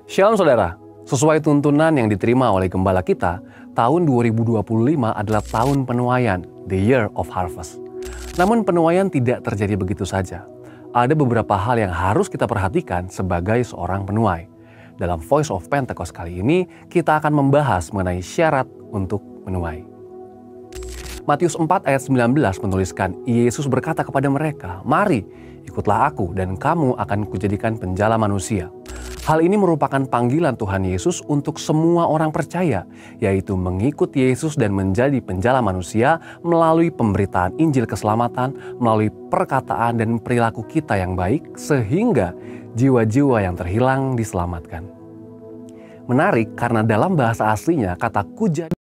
Shalom saudara, sesuai tuntunan yang diterima oleh gembala kita, tahun 2025 adalah tahun penuaian, the year of harvest. Namun penuaian tidak terjadi begitu saja. Ada beberapa hal yang harus kita perhatikan sebagai seorang penuai. Dalam Voice of Pentecost kali ini, kita akan membahas mengenai syarat untuk menuai. Matius 4 ayat 19 menuliskan, Yesus berkata kepada mereka, "Mari, ikutlah aku dan kamu akan kujadikan penjala manusia." Hal ini merupakan panggilan Tuhan Yesus untuk semua orang percaya, yaitu mengikut Yesus dan menjadi penjala manusia melalui pemberitaan Injil keselamatan, melalui perkataan dan perilaku kita yang baik, sehingga jiwa-jiwa yang terhilang diselamatkan. Menarik karena dalam bahasa aslinya kata kujadikan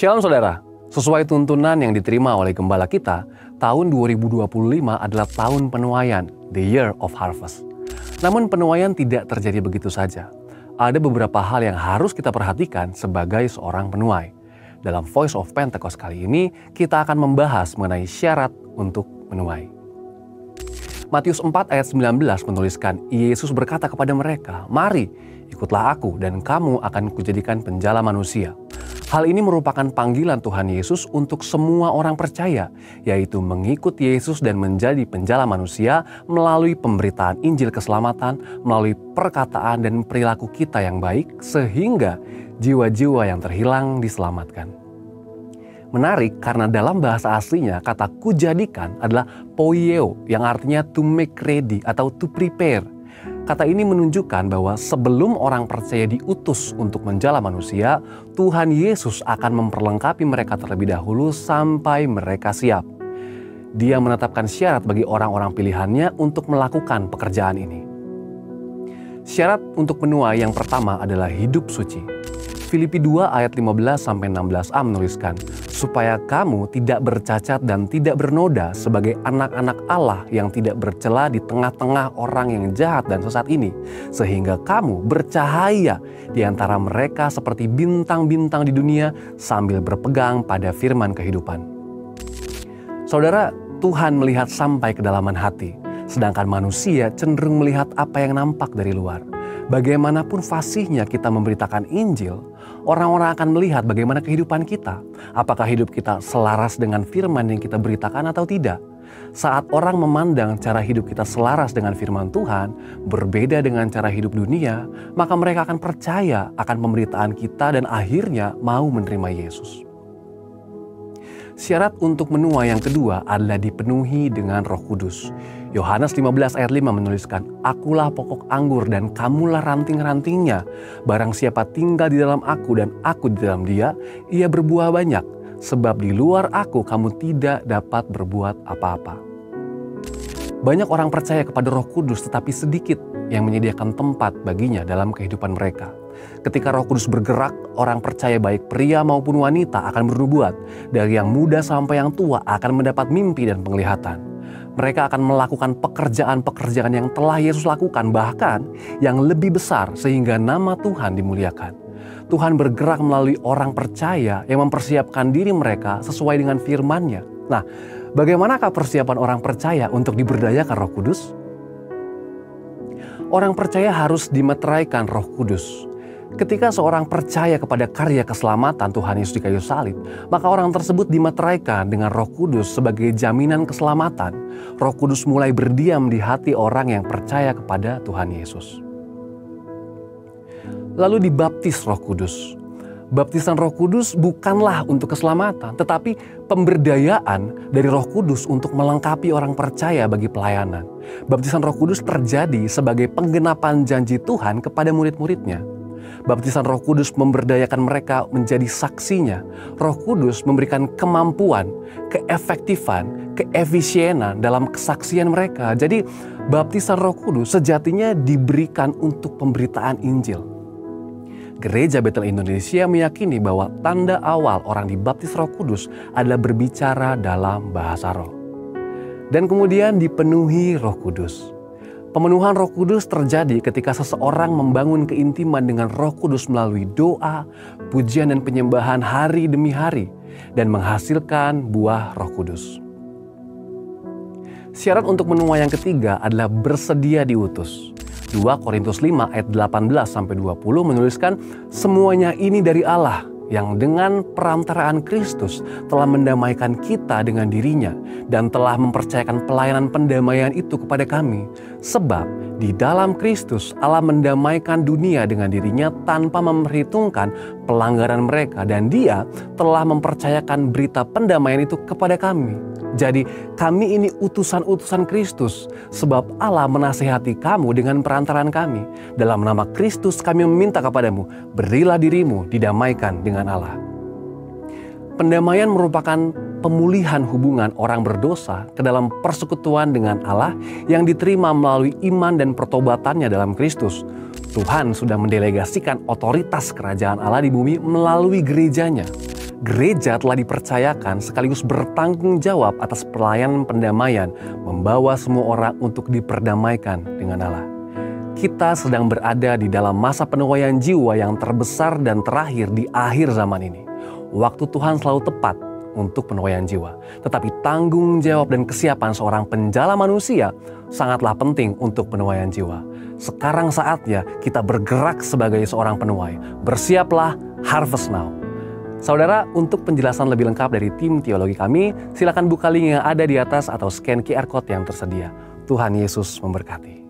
Shalom saudara, sesuai tuntunan yang diterima oleh gembala kita, tahun 2025 adalah tahun penuaian, the year of harvest. Namun penuaian tidak terjadi begitu saja. Ada beberapa hal yang harus kita perhatikan sebagai seorang penuai. Dalam Voice of Pentecost kali ini, kita akan membahas mengenai syarat untuk menuai. Matius 4 ayat 19 menuliskan, Yesus berkata kepada mereka, "Mari, ikutlah aku dan kamu akan kujadikan penjala manusia." Hal ini merupakan panggilan Tuhan Yesus untuk semua orang percaya, yaitu mengikut Yesus dan menjadi penjala manusia melalui pemberitaan Injil keselamatan, melalui perkataan dan perilaku kita yang baik, sehingga jiwa-jiwa yang terhilang diselamatkan. Menarik karena dalam bahasa aslinya kata kujadikan adalah poieo yang artinya to make ready atau to prepare. Kata ini menunjukkan bahwa sebelum orang percaya diutus untuk menjala manusia, Tuhan Yesus akan memperlengkapi mereka terlebih dahulu sampai mereka siap. Dia menetapkan syarat bagi orang-orang pilihannya untuk melakukan pekerjaan ini. Syarat untuk menuai yang pertama adalah hidup suci. Filipi 2 ayat 15-16a menuliskan, supaya kamu tidak bercacat dan tidak bernoda sebagai anak-anak Allah yang tidak bercela di tengah-tengah orang yang jahat dan sesat ini, sehingga kamu bercahaya di antara mereka seperti bintang-bintang di dunia sambil berpegang pada firman kehidupan. Saudara, Tuhan melihat sampai kedalaman hati, sedangkan manusia cenderung melihat apa yang nampak dari luar. Bagaimanapun fasihnya kita memberitakan Injil, orang-orang akan melihat bagaimana kehidupan kita. Apakah hidup kita selaras dengan firman yang kita beritakan atau tidak? Saat orang memandang cara hidup kita selaras dengan firman Tuhan, berbeda dengan cara hidup dunia, maka mereka akan percaya akan pemberitaan kita dan akhirnya mau menerima Yesus. Syarat untuk menuai yang kedua adalah dipenuhi dengan Roh Kudus. Yohanes 15 ayat 5 menuliskan, "Akulah pokok anggur dan kamulah ranting-rantingnya. Barang siapa tinggal di dalam aku dan aku di dalam dia, ia berbuah banyak. Sebab di luar aku kamu tidak dapat berbuat apa-apa." Banyak orang percaya kepada Roh Kudus tetapi sedikit yang menyediakan tempat baginya dalam kehidupan mereka. Ketika Roh Kudus bergerak, orang percaya baik pria maupun wanita akan bernubuat. Dari yang muda sampai yang tua akan mendapat mimpi dan penglihatan. Mereka akan melakukan pekerjaan-pekerjaan yang telah Yesus lakukan, bahkan yang lebih besar sehingga nama Tuhan dimuliakan. Tuhan bergerak melalui orang percaya yang mempersiapkan diri mereka sesuai dengan firman-Nya. Nah, bagaimanakah persiapan orang percaya untuk diberdayakan Roh Kudus? Orang percaya harus dimeteraikan Roh Kudus. Ketika seorang percaya kepada karya keselamatan Tuhan Yesus di kayu salib, maka orang tersebut dimeteraikan dengan Roh Kudus sebagai jaminan keselamatan. Roh Kudus mulai berdiam di hati orang yang percaya kepada Tuhan Yesus. Lalu dibaptis Roh Kudus. Baptisan Roh Kudus bukanlah untuk keselamatan, tetapi pemberdayaan dari Roh Kudus untuk melengkapi orang percaya bagi pelayanan. Baptisan Roh Kudus terjadi sebagai penggenapan janji Tuhan kepada murid-muridnya. Baptisan Roh Kudus memberdayakan mereka menjadi saksinya. Roh Kudus memberikan kemampuan, keefektifan, keefisienan dalam kesaksian mereka. Jadi baptisan Roh Kudus sejatinya diberikan untuk pemberitaan Injil. Gereja Betel Indonesia meyakini bahwa tanda awal orang dibaptis Roh Kudus adalah berbicara dalam bahasa roh. Dan kemudian dipenuhi Roh Kudus. Pemenuhan Roh Kudus terjadi ketika seseorang membangun keintiman dengan Roh Kudus melalui doa, pujian dan penyembahan hari demi hari dan menghasilkan buah Roh Kudus. Syarat untuk menuai yang ketiga adalah bersedia diutus. 2 Korintus 5 ayat 18-20 menuliskan, semuanya ini dari Allah yang dengan perantaraan Kristus telah mendamaikan kita dengan dirinya dan telah mempercayakan pelayanan pendamaian itu kepada kami. Sebab di dalam Kristus Allah mendamaikan dunia dengan dirinya tanpa memperhitungkan pelanggaran mereka, dan Dia telah mempercayakan berita pendamaian itu kepada kami. Jadi kami ini utusan-utusan Kristus, sebab Allah menasihati kamu dengan perantaraan kami. Dalam nama Kristus kami meminta kepadamu, berilah dirimu didamaikan dengan Allah. Pendamaian merupakan pemulihan hubungan orang berdosa ke dalam persekutuan dengan Allah yang diterima melalui iman dan pertobatannya dalam Kristus. Tuhan sudah mendelegasikan otoritas kerajaan Allah di bumi melalui gerejanya. Gereja telah dipercayakan sekaligus bertanggung jawab atas pelayanan pendamaian, membawa semua orang untuk diperdamaikan dengan Allah. Kita sedang berada di dalam masa penuaian jiwa yang terbesar dan terakhir di akhir zaman ini. Waktu Tuhan selalu tepat untuk penuaian jiwa. Tetapi tanggung jawab dan kesiapan seorang penjala manusia sangatlah penting untuk penuaian jiwa. Sekarang saatnya kita bergerak sebagai seorang penuai. Bersiaplah, harvest now. Saudara, untuk penjelasan lebih lengkap dari tim teologi kami, silakan buka link yang ada di atas atau scan QR Code yang tersedia. Tuhan Yesus memberkati.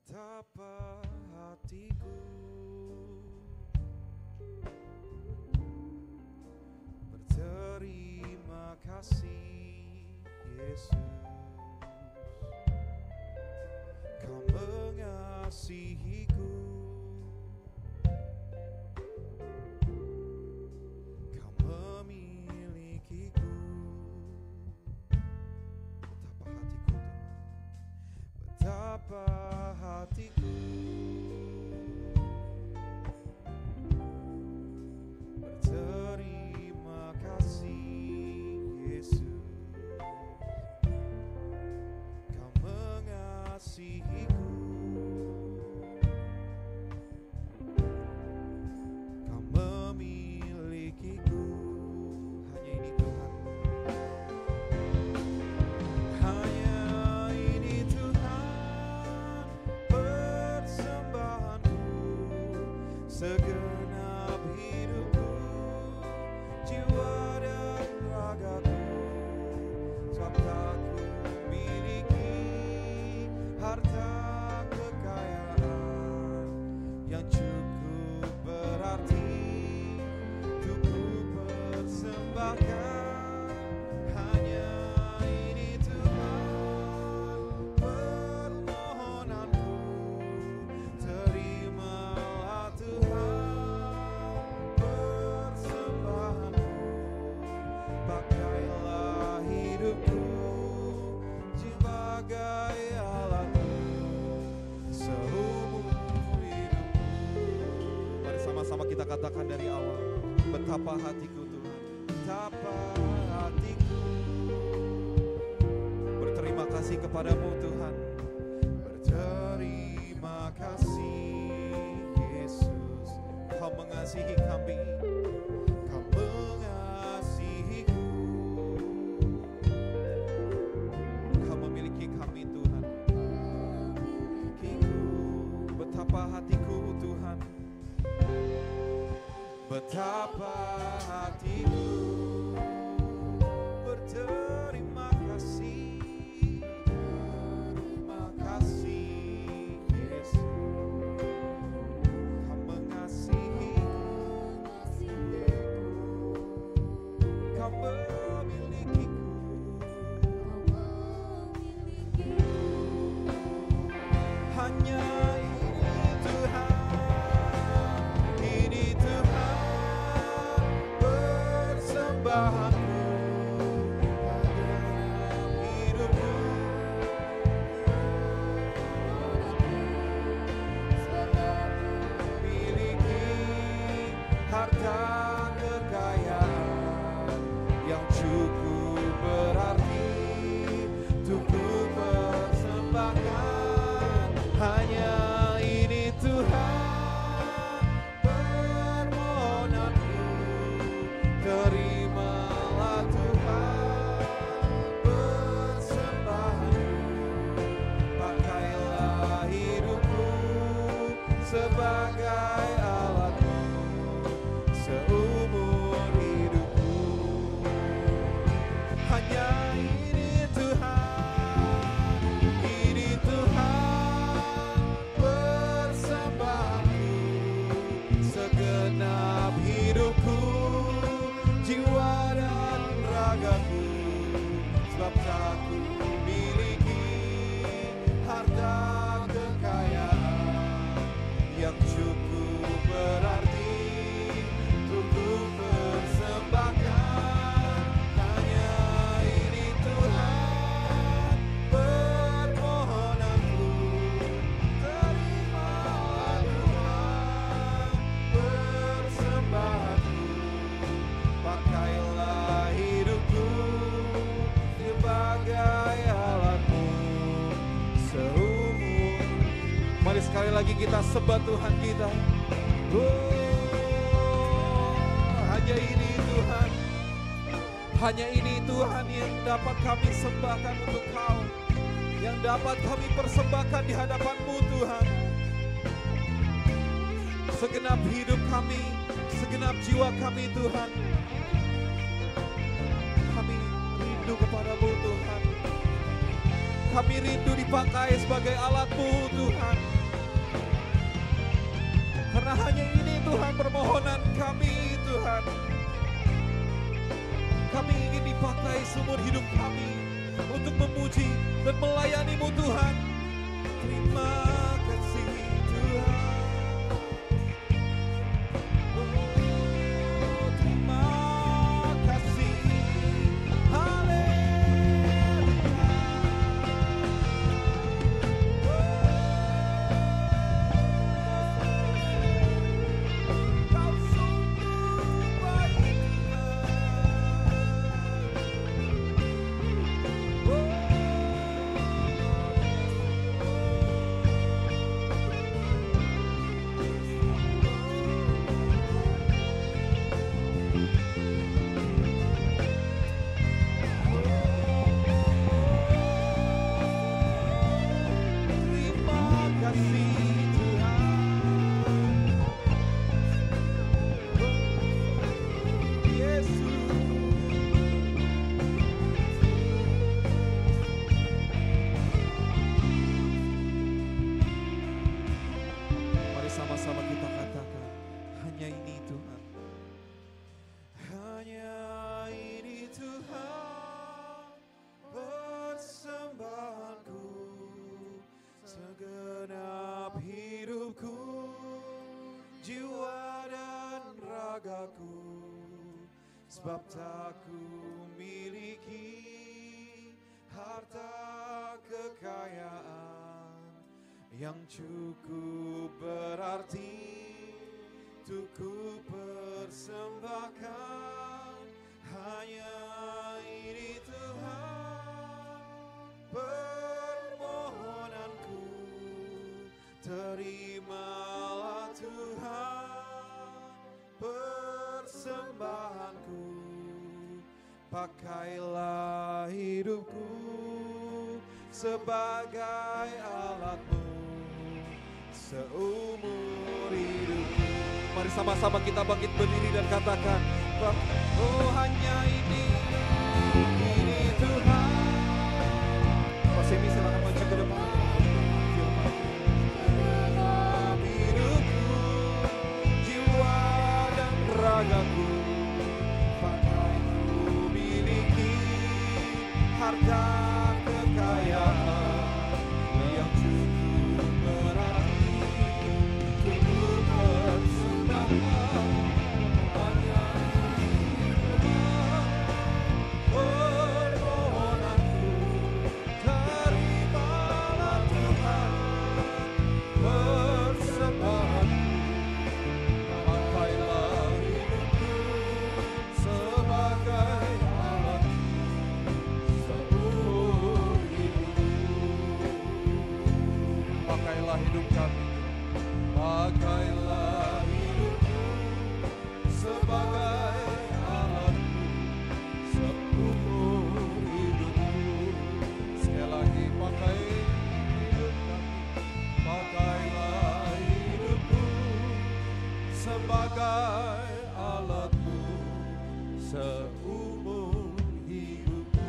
Betapa hatiku berterima kasih, Yesus. Kau mengasihiku, Kau memilikiku. Betapa hatiku berterima kasih, Yesus. Kau mengasihiku, Kau memilikiku. Hanya ini Tuhan. Hanya ini Tuhan, persembahanku, segenap hidupku, jiwa dan ragaku. Sebab tak ku miliki harta kekayaan yang cukup berarti untuk ku persembahkan. Hanya ini Tuhan, permohonanku, terimalah Tuhan. kita katakan dari awal. Betapa hatiku Tuhan, betapa hatiku berterima kasih kepadamu Tuhan. Berterima kasih Yesus, Kau mengasihi kami, Kau mengasihiku, Kau memiliki kami Tuhan. Betapa hatiku Tuhan, betapa hatiku berterima kasih. Terima kasih Yesus, Kau mengasihiku, Kau memilikiku. Hanya harta kekayaan yang cukup berarti untuk ku persembahkan. Hanya ini Tuhan permohonanku, terimalah Tuhan persembahanku. Pakailah hidupku sebagai alatmu seumur hidupku. Hanya ini Tuhan, ini Tuhan persembahanku, segenap hidupku, jiwa dan ragaku, sebab tak ku miliki harta kekayaan yang cukup berarti untuk ku persembahkan. Hanya ini Tuhan permohonanku, terimalah Tuhan persembahanku. Pakailah hidupku sebagai alatmu seumur. Mari sekali lagi kita sembah Tuhan kita. Hanya ini Tuhan, hanya ini Tuhan yang dapat kami sembahkan untuk Kau, yang dapat kami persembahkan di hadapan-Mu Tuhan. Segenap hidup kami, segenap jiwa kami Tuhan, kami rindu kepadamu Tuhan. Kami rindu dipakai sebagai alat-Mu Tuhan. Karena hanya ini Tuhan permohonan kami Tuhan. Kami ingin dipakai seumur hidup kami untuk memuji dan melayani-Mu Tuhan. Terima kasih Tuhan. Oh, terima kasih. Sama-sama kita katakan, hanya ini Tuhan. Hanya ini Tuhan persembahanku, segenap hidupku, jiwa dan ragaku, sebab tak ku miliki harta kekayaan yang cukup berarti untuk ku persembahkan. Hanya ini Tuhan, permohonanku. Terimalah Tuhan persembahanku. Pakailah hidupku sebagai alat-Mu seumur hidupku. Mari sama-sama kita bangkit berdiri dan katakan, oh hanya ini Tuhan. Pasemi silakan maju ke depan. Hidupku, jiwa dan ragaku, pakai ku miliki harta kekayaan yang cukup berarti untuk persembahkan. Hanya permohonanku, terimalah Tuhan persembahanku. Pakailah hidupku sebagai alat seumur hidupku. Pakailah hidup kami, pakailah hidupku sebagai alatmu seumur hidupku. Sekali lagi, pakai hidup kami, pakailah hidupku sebagai alatmu seumur hidupku.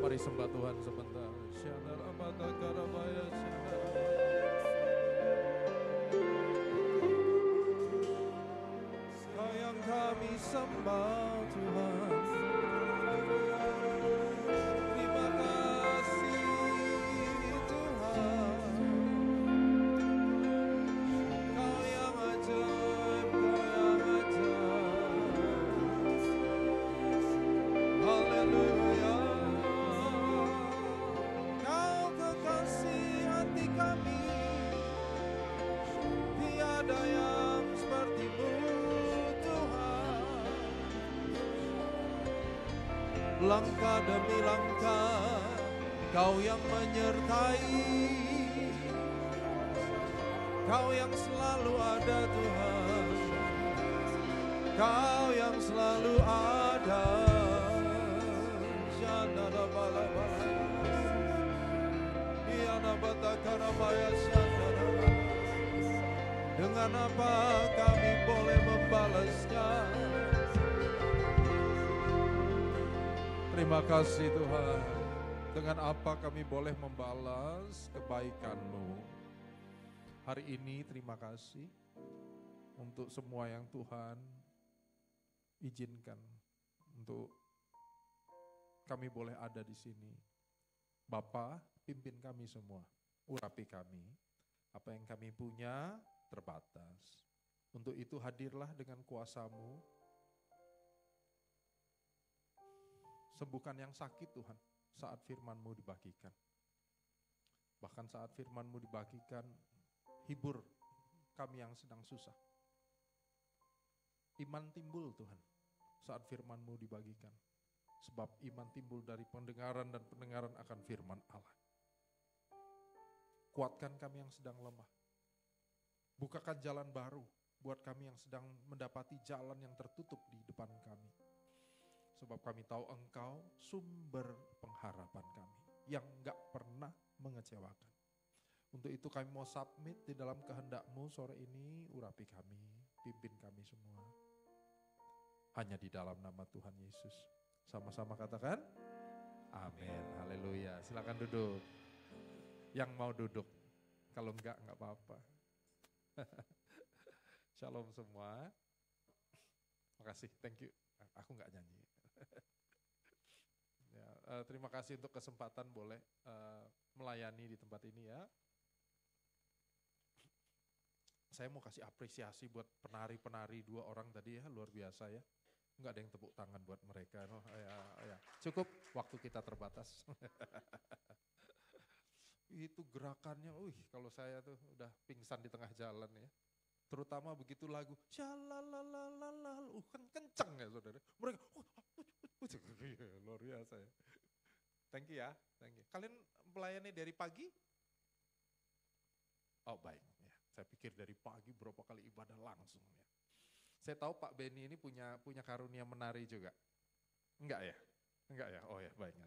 Mari sembah Tuhan sebentar. Sayang kami sembah Tuhan. Terima kasih Tuhan. Kau yang ajaib, Kau yang ajaib. Haleluya. Kau kekasih hati kami. Tiada yang seperti-Mu Tuhan. Langkah demi langkah Kau yang menyertai, Kau yang selalu ada Tuhan, Kau yang selalu ada. Dengan apa kami boleh membalasnya? Terima kasih Tuhan. Dengan apa kami boleh membalas kebaikan-Mu? Hari ini terima kasih untuk semua yang Tuhan izinkan untuk kami boleh ada di sini. Bapa, pimpin kami semua, urapi kami. Apa yang kami punya terbatas. Untuk itu hadirlah dengan kuasa-Mu. Sembuhkan yang sakit Tuhan saat firman-Mu dibagikan. Bahkan saat firman-Mu dibagikan, hibur kami yang sedang susah. Iman timbul Tuhan saat firman-Mu dibagikan. Sebab iman timbul dari pendengaran dan pendengaran akan firman Allah. Kuatkan kami yang sedang lemah. Bukakan jalan baru buat kami yang sedang mendapati jalan yang tertutup di depan kami. Sebab kami tahu Engkau sumber pengharapan kami yang gak pernah mengecewakan. Untuk itu kami mau submit di dalam kehendak-Mu sore ini, urapi kami, pimpin kami semua. Hanya di dalam nama Tuhan Yesus. Sama-sama katakan, amin, haleluya. Silakan duduk. Yang mau duduk, kalau enggak apa-apa. Shalom semua. Makasih, thank you. Aku enggak nyanyi. Ya, terima kasih untuk kesempatan boleh melayani di tempat ini ya. Saya mau kasih apresiasi buat penari-penari 2 orang tadi ya, luar biasa ya. Enggak ada yang tepuk tangan buat mereka. Ya. Cukup, waktu kita terbatas. itu gerakannya, kalau saya tuh udah pingsan di tengah jalan ya. Terutama begitu lagu, syalalalala, kan kenceng ya saudara. Mereka, luar biasa ya. Thank you ya, thank you. Kalian melayani dari pagi? Oh baik, ya. Saya pikir dari pagi berapa kali ibadah langsung ya. Saya tahu Pak Benny ini punya karunia menari juga. Enggak ya? Enggak ya? Oh ya baik,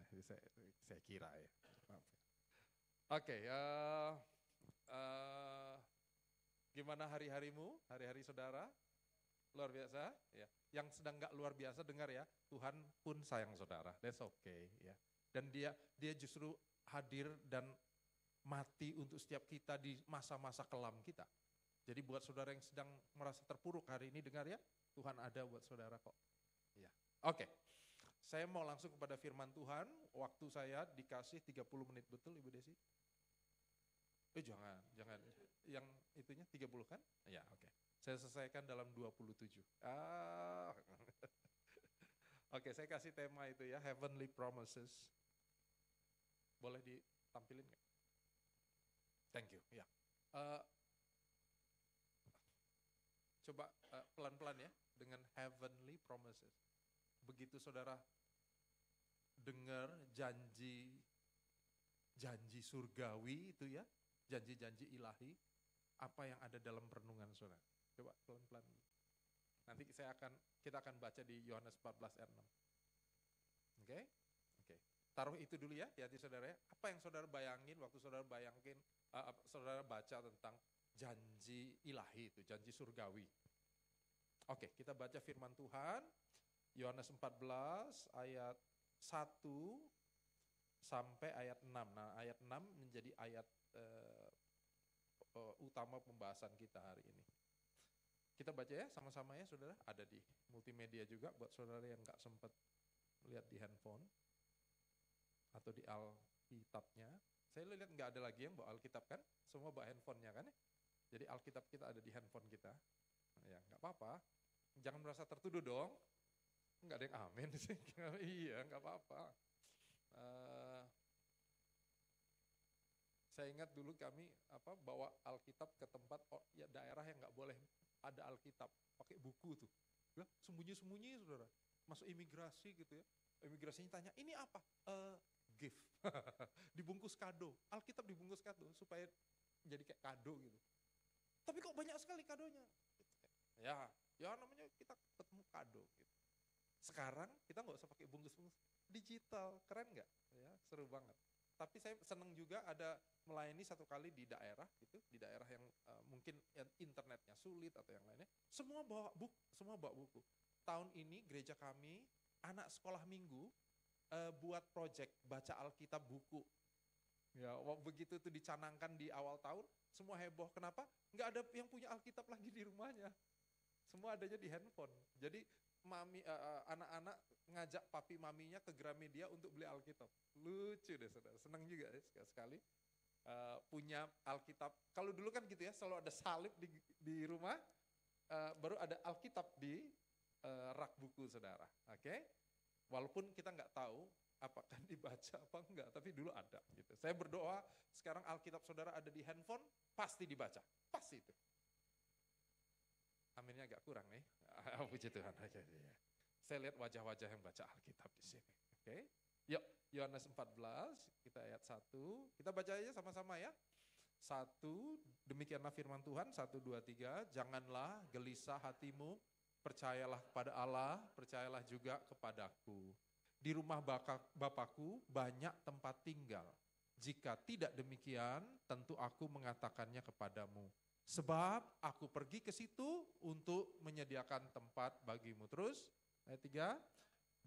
saya kira ya. Maaf. Oke, gimana hari-harimu, hari-hari saudara? Luar biasa ya. Yang sedang enggak luar biasa dengar ya, Tuhan pun sayang saudara, that's okay ya. Dan dia justru hadir dan mati untuk setiap kita di masa-masa kelam kita. Jadi buat saudara yang sedang merasa terpuruk hari ini dengar ya, Tuhan ada buat saudara kok. Ya. Oke, saya mau langsung kepada firman Tuhan, waktu saya dikasih 30 menit betul Ibu Desi? Jangan, yang itunya 30 kan? Ya oke, saya selesaikan dalam 27. Oke, saya kasih tema itu ya, Heavenly Promises. Boleh ditampilin nggak? Thank you. Ya. Coba pelan-pelan ya dengan heavenly promises. Begitu saudara dengar janji surgawi itu ya, janji-janji ilahi, apa yang ada dalam renungan saudara. Coba pelan-pelan. Nanti kita akan baca di Yohanes 14 ayat 6. Oke? Taruh itu dulu ya di hati saudara ya. Apa yang saudara bayangin waktu saudara saudara baca tentang janji ilahi itu, janji surgawi. Oke, kita baca firman Tuhan, Yohanes 14 ayat 1 sampai ayat 6. Nah ayat 6 menjadi ayat utama pembahasan kita hari ini. Kita baca ya sama-sama ya saudara, ada di multimedia juga buat saudara yang gak sempat lihat di handphone atau di Alkitabnya. Saya lihat nggak ada lagi yang bawa Alkitab kan, semua bawa handphonenya kan ya. Jadi Alkitab kita ada di handphone kita, ya nggak apa-apa. Jangan merasa tertuduh dong, nggak ada yang amin sih. Iya nggak apa-apa. Saya ingat dulu kami bawa Alkitab ke tempat daerah yang nggak boleh ada Alkitab, pakai buku tuh. Ya, sembunyi-sembunyi saudara, masuk imigrasi gitu ya. Imigrasinya tanya, ini apa? Gift, dibungkus kado, Alkitab dibungkus kado supaya jadi kayak kado gitu. Tapi kok banyak sekali kadonya? Ya namanya kita ketemu kado gitu. Sekarang kita nggak usah pakai bungkus-bungkus, digital, keren nggak? Ya seru banget. Tapi saya senang juga ada melayani satu kali di daerah gitu, di daerah yang mungkin internetnya sulit atau yang lainnya. Semua bawa buku. Tahun ini gereja kami anak sekolah minggu buat project baca Alkitab buku. Ya, begitu itu dicanangkan di awal tahun, semua heboh. Kenapa? Nggak ada yang punya Alkitab lagi di rumahnya. Semua adanya di handphone. Jadi anak-anak ngajak papi maminya ke Gramedia untuk beli Alkitab. Lucu deh saudara, senang juga ya sekali punya Alkitab. Kalau dulu kan gitu ya, selalu ada salib di rumah, baru ada Alkitab di rak buku saudara. Oke? Walaupun kita nggak tahu apakah dibaca apa enggak, tapi dulu ada gitu. Saya berdoa sekarang Alkitab saudara ada di handphone, pasti dibaca, pasti itu. Aminnya agak kurang nih, puji Tuhan. Saya lihat wajah-wajah yang baca Alkitab di sini. Oke, yuk Yohanes 14, kita ayat 1, kita baca aja sama-sama ya. 1, demikianlah firman Tuhan, 1, 2, 3, janganlah gelisah hatimu, percayalah kepada Allah, percayalah juga kepadaku. Di rumah Bapakku banyak tempat tinggal. Jika tidak demikian, tentu aku mengatakannya kepadamu. Sebab aku pergi ke situ untuk menyediakan tempat bagimu. Terus, ayat 3.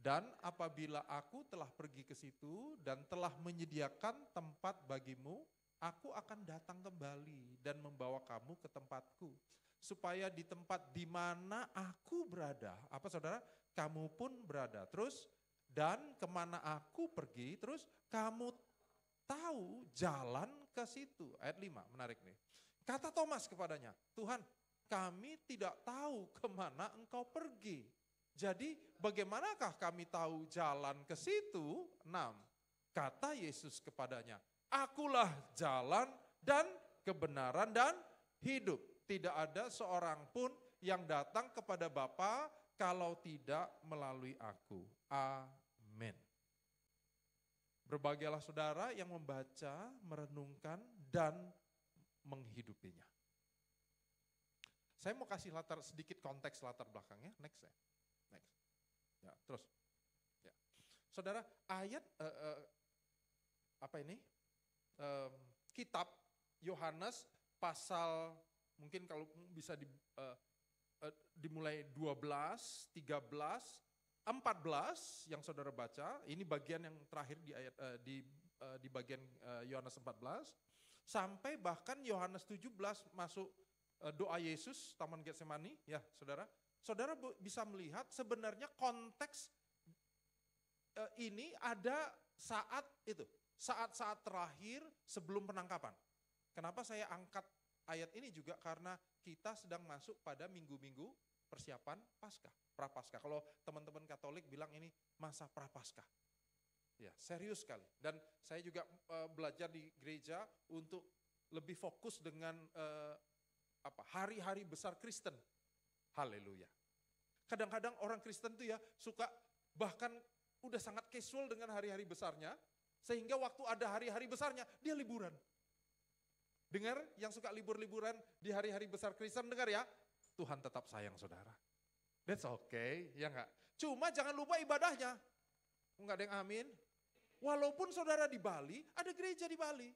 Dan apabila aku telah pergi ke situ dan telah menyediakan tempat bagimu, aku akan datang kembali dan membawa kamu ke tempatku. Supaya di tempat di mana aku berada, apa saudara? Kamu pun berada. Terus, dan kemana aku pergi, terus kamu tahu jalan ke situ. Ayat 5, menarik nih. Kata Thomas kepadanya, Tuhan, kami tidak tahu kemana engkau pergi. Jadi bagaimanakah kami tahu jalan ke situ? 6, kata Yesus kepadanya, Akulah jalan dan kebenaran dan hidup. Tidak ada seorang pun yang datang kepada Bapa kalau tidak melalui aku. Amin. Berbahagialah saudara yang membaca, merenungkan, dan menghidupinya. Saya mau kasih sedikit konteks latar belakangnya. Next ya. Next. Ya, terus. Ya. Saudara, ayat kitab Yohanes pasal mungkin kalau bisa dimulai 12, 13, 14 yang saudara baca, ini bagian yang terakhir di ayat di bagian Yohanes 14 sampai bahkan Yohanes 17 masuk doa Yesus Taman Getsemani, ya saudara. Saudara bisa melihat sebenarnya konteks ini ada saat-saat terakhir sebelum penangkapan. Kenapa saya angkat ayat ini juga karena kita sedang masuk pada minggu-minggu persiapan Paskah, Prapaskah. Kalau teman-teman Katolik bilang ini masa Prapaskah. Ya, serius sekali. Dan saya juga belajar di gereja untuk lebih fokus dengan hari-hari besar Kristen. Haleluya. Kadang-kadang orang Kristen tuh ya suka bahkan udah sangat casual dengan hari-hari besarnya, sehingga waktu ada hari-hari besarnya dia liburan. Dengar yang suka libur-liburan di hari-hari besar Kristen, dengar ya, Tuhan tetap sayang saudara. That's okay, ya enggak? Cuma jangan lupa ibadahnya. Enggak ada yang amin. Walaupun saudara di Bali, ada gereja di Bali.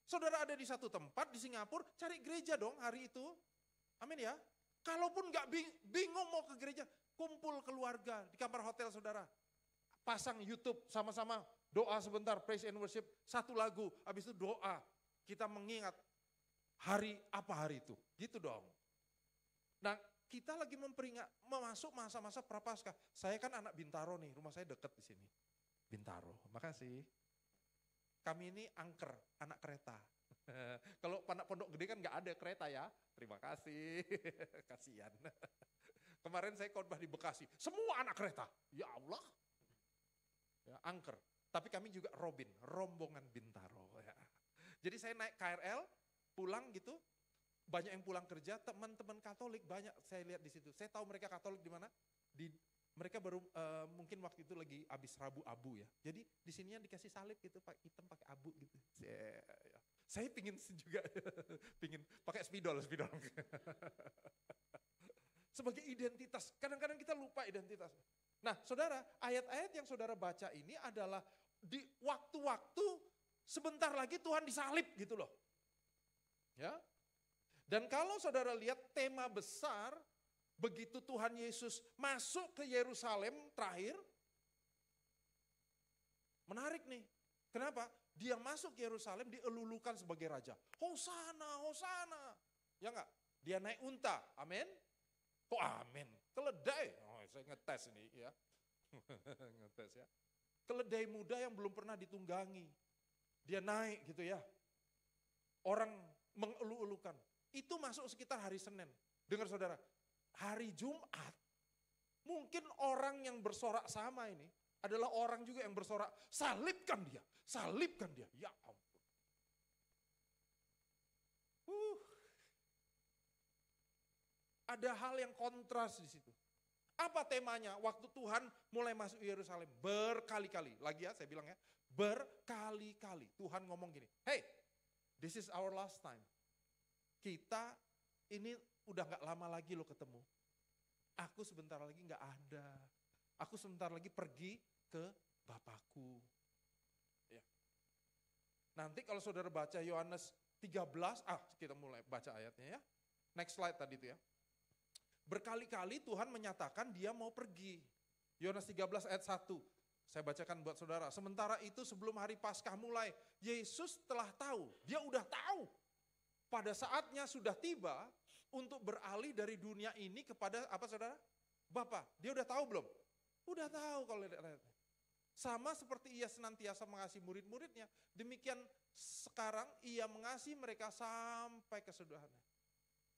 Saudara ada di satu tempat di Singapura, cari gereja dong hari itu. Amin ya. Kalaupun enggak bingung mau ke gereja, kumpul keluarga di kamar hotel saudara. Pasang YouTube sama-sama, doa sebentar, praise and worship, satu lagu, habis itu doa. Kita mengingat hari itu, gitu dong. Nah, kita lagi masuk masa-masa Prapaskah. Saya kan anak Bintaro nih, rumah saya dekat di sini. Bintaro, makasih. Kami ini angker, anak kereta. Kalau anak Pondok Gede kan nggak ada kereta ya. Terima kasih, kasihan. Kemarin saya khotbah di Bekasi, semua anak kereta. Ya Allah, ya, angker. Tapi kami juga rombongan Bintaro. Ya. Jadi saya naik KRL, pulang gitu, banyak yang pulang kerja, teman-teman Katolik banyak saya lihat di situ. Saya tahu mereka Katolik di mana? Mereka baru mungkin waktu itu lagi habis Rabu Abu ya. Jadi di sininya dikasih salib gitu, pakai hitam, pakai abu gitu. Saya pingin juga, pingin pakai spidol. Sebagai identitas, kadang-kadang kita lupa identitas. Nah saudara, ayat-ayat yang saudara baca ini adalah di waktu-waktu sebentar lagi Tuhan disalib gitu loh. Ya. Dan kalau saudara lihat tema besar, begitu Tuhan Yesus masuk ke Yerusalem terakhir, menarik nih. Kenapa? Dia masuk ke Yerusalem dielulukan sebagai raja. Hosana, Hosana. Ya enggak? Dia naik unta, amin. Kok amin? Keledai. Oh, saya ngetes ini ya. Ngetes ya. Keledai muda yang belum pernah ditunggangi. Dia naik gitu ya. Orang mengelu-elukan. Itu masuk sekitar hari Senin. Dengar saudara, hari Jumat, mungkin orang yang bersorak sama ini adalah orang juga yang bersorak, salibkan dia, salibkan dia. Ya ampun. Ada hal yang kontras di situ. Apa temanya? Waktu Tuhan mulai masuk Yerusalem berkali-kali. Lagi ya saya bilang ya, berkali-kali. Tuhan ngomong gini, hey, this is our last time. Kita ini udah gak lama lagi lo ketemu. Aku sebentar lagi gak ada. Aku sebentar lagi pergi ke Bapakku. Ya. Nanti kalau saudara baca Yohanes 13, kita mulai baca ayatnya ya. Next slide tadi itu ya. Berkali-kali Tuhan menyatakan dia mau pergi. Yohanes 13 ayat 1. Saya bacakan buat saudara. Sementara itu sebelum hari Paskah mulai, Yesus telah tahu, dia udah tahu. Pada saatnya sudah tiba untuk beralih dari dunia ini kepada apa saudara? Bapa. Dia udah tahu belum? Udah tahu kalau lihat. Sama seperti ia senantiasa mengasihi murid-muridnya, demikian sekarang ia mengasihi mereka sampai kesudahannya.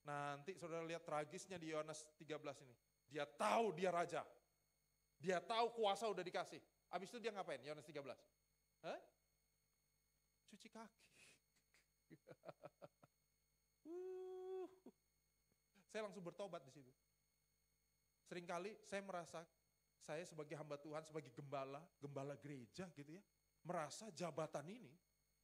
Nanti saudara lihat tragisnya di Yohanes 13 ini. Dia tahu dia raja. Dia tahu kuasa udah dikasih. Habis itu dia ngapain? Yohanes 13. cuci kaki. Saya langsung bertobat di situ. Seringkali saya merasa saya sebagai hamba Tuhan, sebagai gembala gereja gitu ya, merasa jabatan ini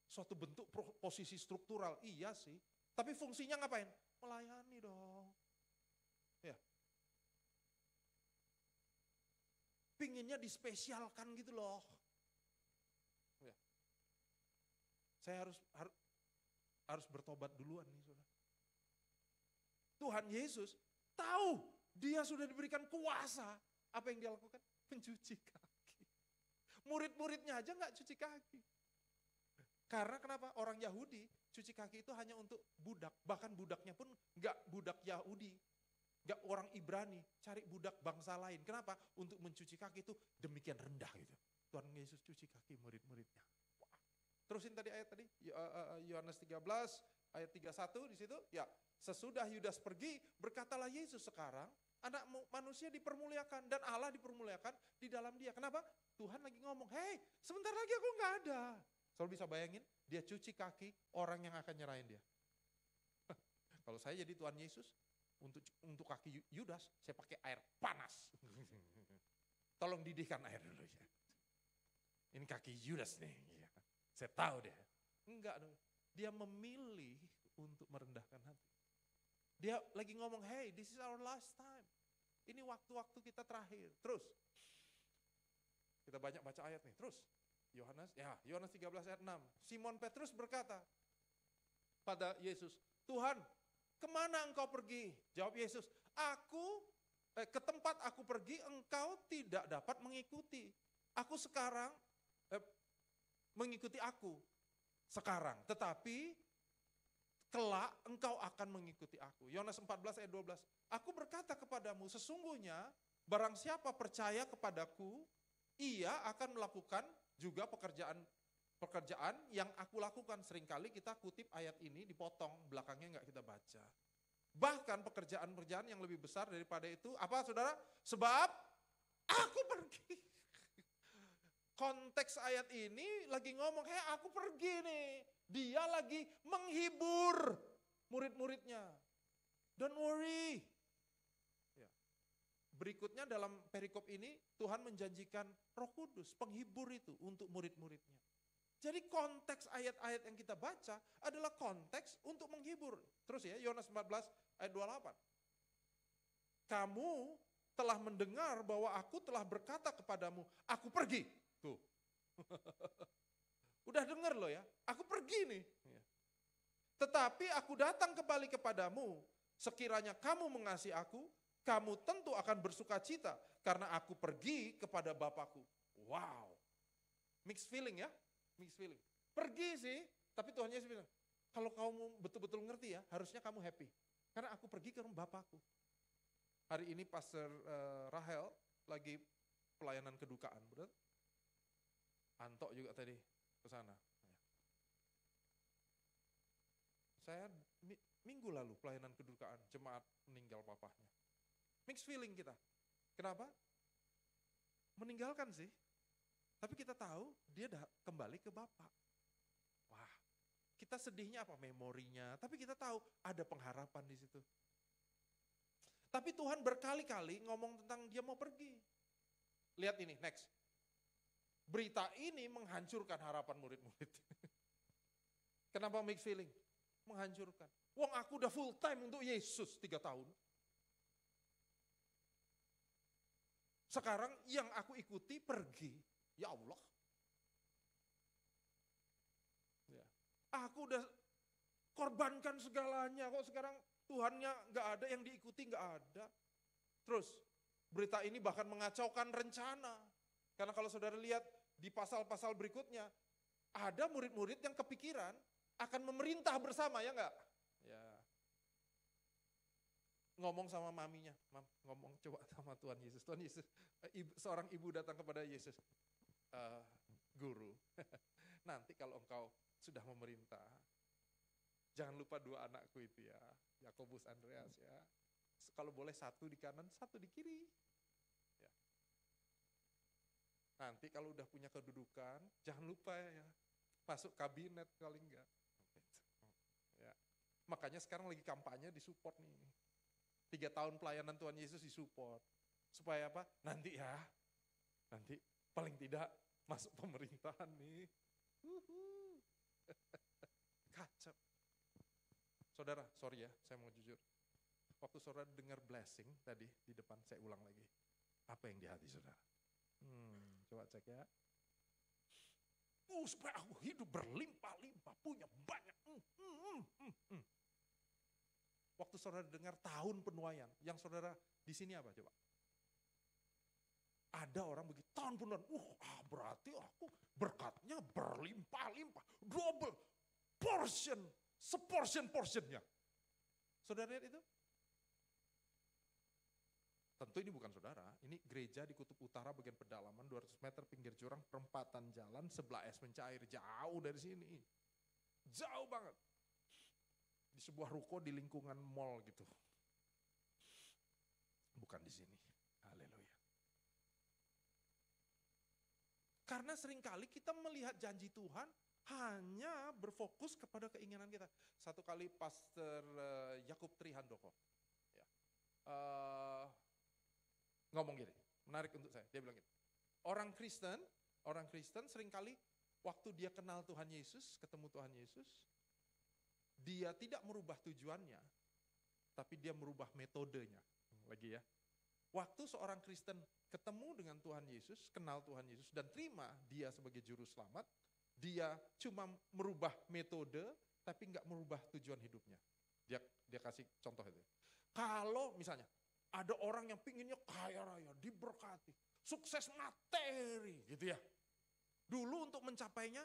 suatu bentuk posisi struktural. Iya sih, tapi fungsinya ngapain? Melayani dong. Ya. Pinginnya dispesialkan gitu loh. Ya. Saya harus bertobat duluan nih, saudara. Tuhan Yesus tahu dia sudah diberikan kuasa. Apa yang dia lakukan? Mencuci kaki. Murid-muridnya aja nggak cuci kaki. Karena kenapa? Orang Yahudi cuci kaki itu hanya untuk budak. Bahkan budaknya pun nggak budak Yahudi. Nggak orang Ibrani. Cari budak bangsa lain. Kenapa? Untuk mencuci kaki itu demikian rendah gitu. Tuhan Yesus cuci kaki murid-muridnya. Wah. Terusin tadi ayat tadi. Yohanes 13 ayat 31 di situ. Ya, sesudah Yudas pergi, berkatalah Yesus sekarang, anak manusia dipermuliakan dan Allah dipermuliakan di dalam dia. Kenapa? Tuhan lagi ngomong, hei sebentar lagi aku nggak ada. Selalu bisa bayangin, dia cuci kaki orang yang akan nyerahin dia. Kalau saya jadi Tuhan Yesus, untuk kaki Yudas, saya pakai air panas. Tolong didihkan air dulu ya. Ini kaki Yudas nih, saya tahu deh. Enggak dong, dia memilih untuk merendahkan hati. Dia lagi ngomong, hey this is our last time. Ini waktu-waktu kita terakhir. Terus, kita banyak baca ayat nih, terus. Yohanes 13 ayat 6. Simon Petrus berkata pada Yesus, Tuhan, kemana engkau pergi? Jawab Yesus, ke tempat aku pergi engkau tidak dapat mengikuti. Aku sekarang, mengikuti aku sekarang. Tetapi kelak engkau akan mengikuti aku. Yohanes 14 ayat 12. Aku berkata kepadamu, sesungguhnya barang siapa percaya kepadaku, ia akan melakukan juga pekerjaan yang aku lakukan. Seringkali kita kutip ayat ini dipotong, belakangnya enggak kita baca. Bahkan pekerjaan-pekerjaan yang lebih besar daripada itu, apa saudara? Sebab aku pergi. Konteks ayat ini lagi ngomong, hei aku pergi nih. Dia lagi menghibur murid-muridnya. Don't worry. Ya. Berikutnya dalam perikop ini, Tuhan menjanjikan Roh Kudus, penghibur itu untuk murid-muridnya. Jadi konteks ayat-ayat yang kita baca adalah konteks untuk menghibur. Terus ya, Yohanes 14 ayat 28. Kamu telah mendengar bahwa aku telah berkata kepadamu, aku pergi. Tuh. Udah dengar loh ya, aku pergi nih. Tetapi aku datang kembali kepadamu, sekiranya kamu mengasihi aku, kamu tentu akan bersuka cita karena aku pergi kepada Bapakku. Wow, mixed feeling ya, mixed feeling. Pergi sih, tapi Tuhan Yesus bilang, kalau kamu betul-betul ngerti ya, harusnya kamu happy. Karena aku pergi ke rumah Bapakku. Hari ini Pastor Rahel lagi pelayanan kedukaan, betul? Antok juga tadi ke sana. Saya minggu lalu pelayanan kedukaan, jemaat meninggal papahnya. Mixed feeling kita. Kenapa? Meninggalkan sih. Tapi kita tahu dia kembali ke Bapak. Wah, kita sedihnya apa? Memorinya. Tapi kita tahu ada pengharapan di situ. Tapi Tuhan berkali-kali ngomong tentang dia mau pergi. Lihat ini, next. Berita ini menghancurkan harapan murid-murid. Kenapa mixed feeling? Menghancurkan. Wong aku udah full time untuk Yesus 3 tahun. Sekarang yang aku ikuti pergi. Ya Allah. Ya. Aku udah korbankan segalanya. Kok sekarang Tuhannya gak ada, yang diikuti gak ada. Terus berita ini bahkan mengacaukan rencana. Karena kalau saudara lihat di pasal-pasal berikutnya, ada murid-murid yang kepikiran akan memerintah bersama, ya enggak? Ya. Ngomong sama maminya, ngomong coba sama Tuhan Yesus. Tuhan Yesus, seorang ibu datang kepada Yesus. Guru, nanti kalau engkau sudah memerintah, jangan lupa 2 anakku itu ya, Yakobus, Andreas ya. Kalau boleh 1 di kanan, 1 di kiri. Ya. Nanti kalau udah punya kedudukan, jangan lupa ya, Masuk kabinet kali enggak. Ya. Makanya sekarang lagi kampanye disupport nih. 3 tahun pelayanan Tuhan Yesus disupport. Supaya apa? Nanti paling tidak masuk pemerintahan nih. Kacau. Saudara, sorry ya, saya mau jujur. Waktu saudara dengar blessing tadi di depan, saya ulang lagi. Apa yang di hati saudara? Coba cek ya. Supaya aku hidup berlimpah-limpah, punya banyak. Waktu saudara dengar tahun penuaian, yang saudara di sini apa coba? Ada orang begitu, tahun penuaian, berarti aku berkatnya berlimpah-limpah, double portion, seportion-portionnya. Saudara lihat itu? Tentu ini bukan saudara, ini gereja di Kutub Utara bagian pedalaman 200 meter pinggir jurang, perempatan jalan, sebelah es mencair, jauh dari sini. Jauh banget. Di sebuah ruko di lingkungan mall gitu. Bukan di sini. Haleluya. Karena seringkali kita melihat janji Tuhan hanya berfokus kepada keinginan kita. Satu kali Pastor Yakub Trihandoko ya, ngomong gini, menarik untuk saya. Dia bilang gini, orang Kristen seringkali waktu dia kenal Tuhan Yesus, ketemu Tuhan Yesus, dia tidak merubah tujuannya, tapi dia merubah metodenya. Lagi ya, waktu seorang Kristen ketemu dengan Tuhan Yesus, kenal Tuhan Yesus, dan terima dia sebagai juru selamat, dia cuma merubah metode, tapi nggak merubah tujuan hidupnya. Dia kasih contoh itu. Kalau misalnya, ada orang yang pinginnya kaya raya, diberkati, sukses materi gitu ya. Dulu untuk mencapainya,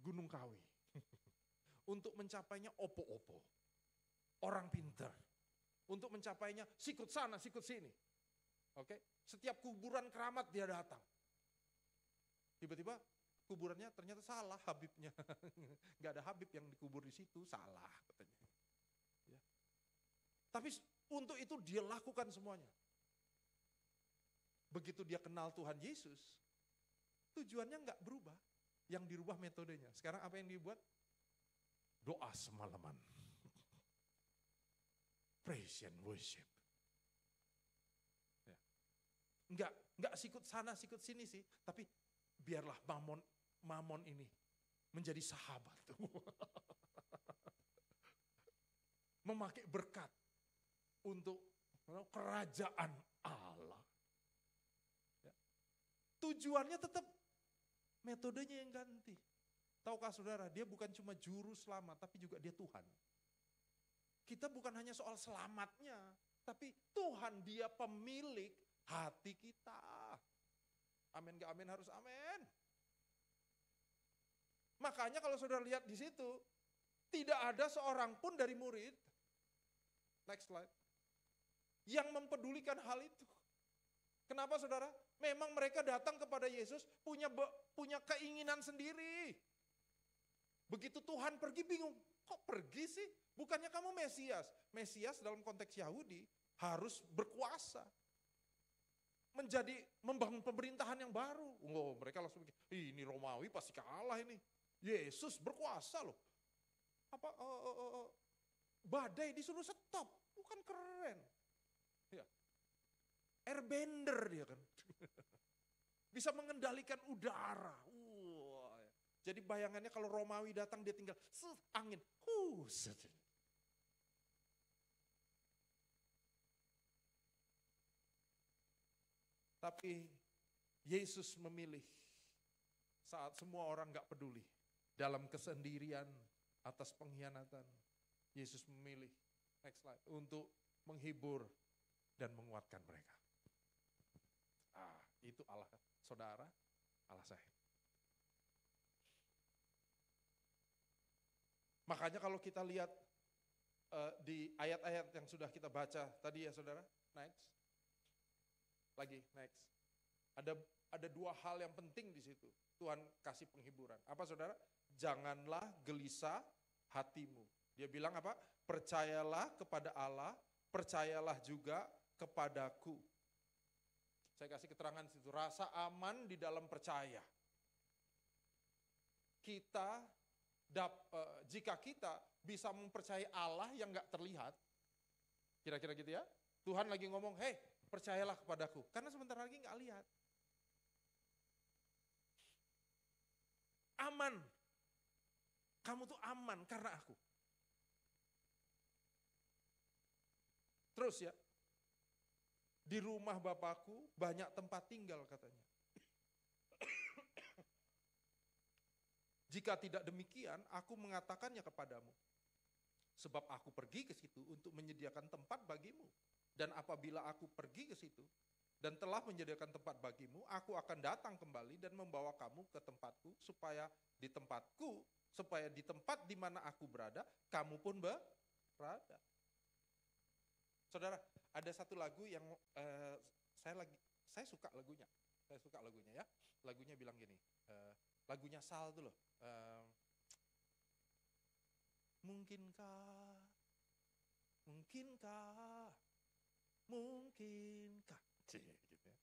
Gunung Kawi. Untuk mencapainya opo-opo. Orang pinter. Untuk mencapainya sikut sana, sikut sini. Oke, setiap kuburan keramat dia datang. Tiba-tiba kuburannya ternyata salah Habibnya. Gak ada Habib yang dikubur di situ, salah katanya. Ya. Tapi untuk itu dia lakukan semuanya. Begitu dia kenal Tuhan Yesus, tujuannya gak berubah. Yang dirubah metodenya. Sekarang apa yang dibuat? Doa semalaman. Praise and worship. Ya. Enggak sikut sana, sikut sini sih, tapi biarlah mamon ini menjadi sahabat. Memakai berkat untuk kerajaan Allah. Ya. Tujuannya tetap metodenya yang ganti. Tahukah saudara, dia bukan cuma juru selamat, tapi juga dia Tuhan. Kita bukan hanya soal selamatnya, tapi Tuhan dia pemilik hati kita. Amin gak amin, harus amin. Makanya kalau saudara lihat di situ, tidak ada seorang pun dari murid, next slide, yang mempedulikan hal itu. Kenapa saudara? Memang mereka datang kepada Yesus punya keinginan sendiri. Begitu Tuhan pergi bingung, kok pergi sih? Bukannya kamu Mesias. Mesias dalam konteks Yahudi harus berkuasa. Membangun pemerintahan yang baru. Mereka langsung pikir, ini Romawi pasti kalah ini. Yesus berkuasa loh. Badai disuruh stop, bukan keren. Ya. Airbender dia kan. Bisa mengendalikan udara. Ya. Jadi bayangannya kalau Romawi datang dia tinggal angin. Tapi Yesus memilih saat semua orang gak peduli. Dalam kesendirian atas pengkhianatan. Yesus memilih, next slide, untuk menghibur dan menguatkan mereka. Itu Allah saudara, Allah saya. Makanya kalau kita lihat di ayat-ayat yang sudah kita baca tadi ya saudara, next. Lagi, next. Ada dua hal yang penting di situ. Tuhan kasih penghiburan. Apa saudara? Janganlah gelisah hatimu. Dia bilang apa? Percayalah kepada Allah, percayalah juga kepadaku. Saya kasih keterangan di situ. Rasa aman di dalam percaya. jika kita bisa mempercayai Allah yang nggak terlihat, kira-kira gitu ya. Tuhan lagi ngomong, hei percayalah kepadaku, karena sebentar lagi nggak lihat. Aman, kamu tuh aman karena aku. Terus ya, di rumah Bapakku banyak tempat tinggal katanya. Jika tidak demikian, aku mengatakannya kepadamu. Sebab aku pergi ke situ untuk menyediakan tempat bagimu. Dan apabila aku pergi ke situ dan telah menyediakan tempat bagimu, aku akan datang kembali dan membawa kamu ke tempatku, supaya di tempat di mana aku berada, kamu pun berada. Saudara, ada satu lagu yang saya suka lagunya. Saya suka lagunya ya. Lagunya bilang gini, lagunya Sal tuh loh. Mungkinkah gitu ya.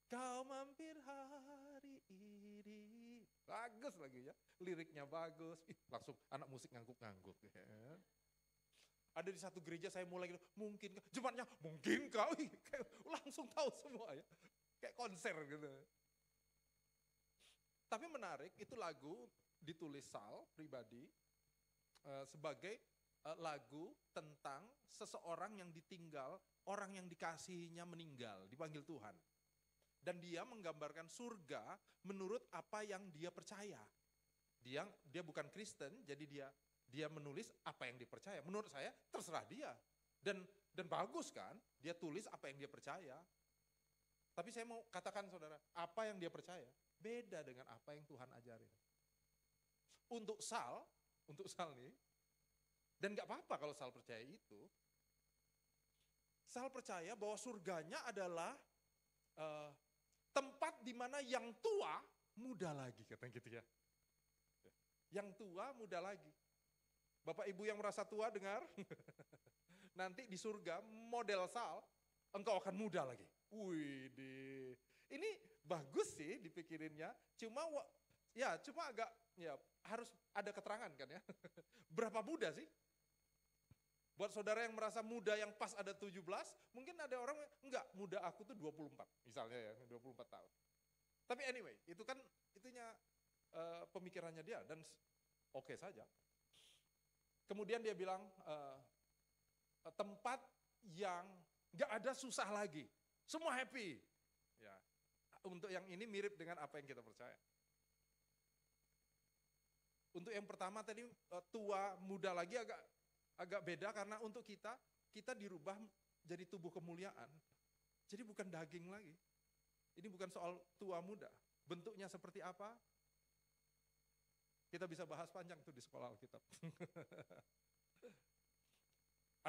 Kau mampir hari ini. Bagus lagunya, liriknya bagus. Langsung anak musik ngangguk-ngangguk ya. Ada di satu gereja saya mulai gitu, mungkinkah, jemaatnya mungkinkah, langsung tahu semua ya. Kayak konser gitu. Tapi menarik, itu lagu ditulis Sal pribadi sebagai lagu tentang seseorang yang ditinggal, orang yang dikasihinya meninggal, dipanggil Tuhan. Dan dia menggambarkan surga menurut apa yang dia percaya. Dia bukan Kristen, jadi dia menulis apa yang dipercaya. Menurut saya terserah dia. Dan bagus kan, dia tulis apa yang dia percaya. Tapi saya mau katakan saudara, apa yang dia percaya beda dengan apa yang Tuhan ajarin. Untuk Sal nih, dan gak apa-apa kalau Sal percaya itu, Sal percaya bahwa surganya adalah tempat di mana yang tua muda lagi, katanya gitu ya. Yang tua muda lagi. Bapak Ibu yang merasa tua dengar, nanti di surga model Sal, engkau akan muda lagi. Wih, ini bagus sih dipikirinnya, cuma agak harus ada keterangan kan ya. Berapa muda sih? Buat saudara yang merasa muda yang pas ada 17, mungkin ada orang enggak, muda aku tuh 24 misalnya ya, 24 tahun. Tapi anyway, itu kan itunya pemikirannya dia dan oke saja. Kemudian dia bilang tempat yang enggak ada susah lagi. Semua happy. Ya. Untuk yang ini mirip dengan apa yang kita percaya. Untuk yang pertama tadi tua muda lagi agak beda karena untuk kita dirubah jadi tubuh kemuliaan. Jadi bukan daging lagi. Ini bukan soal tua muda. Bentuknya seperti apa? Kita bisa bahas panjang tuh di sekolah Alkitab.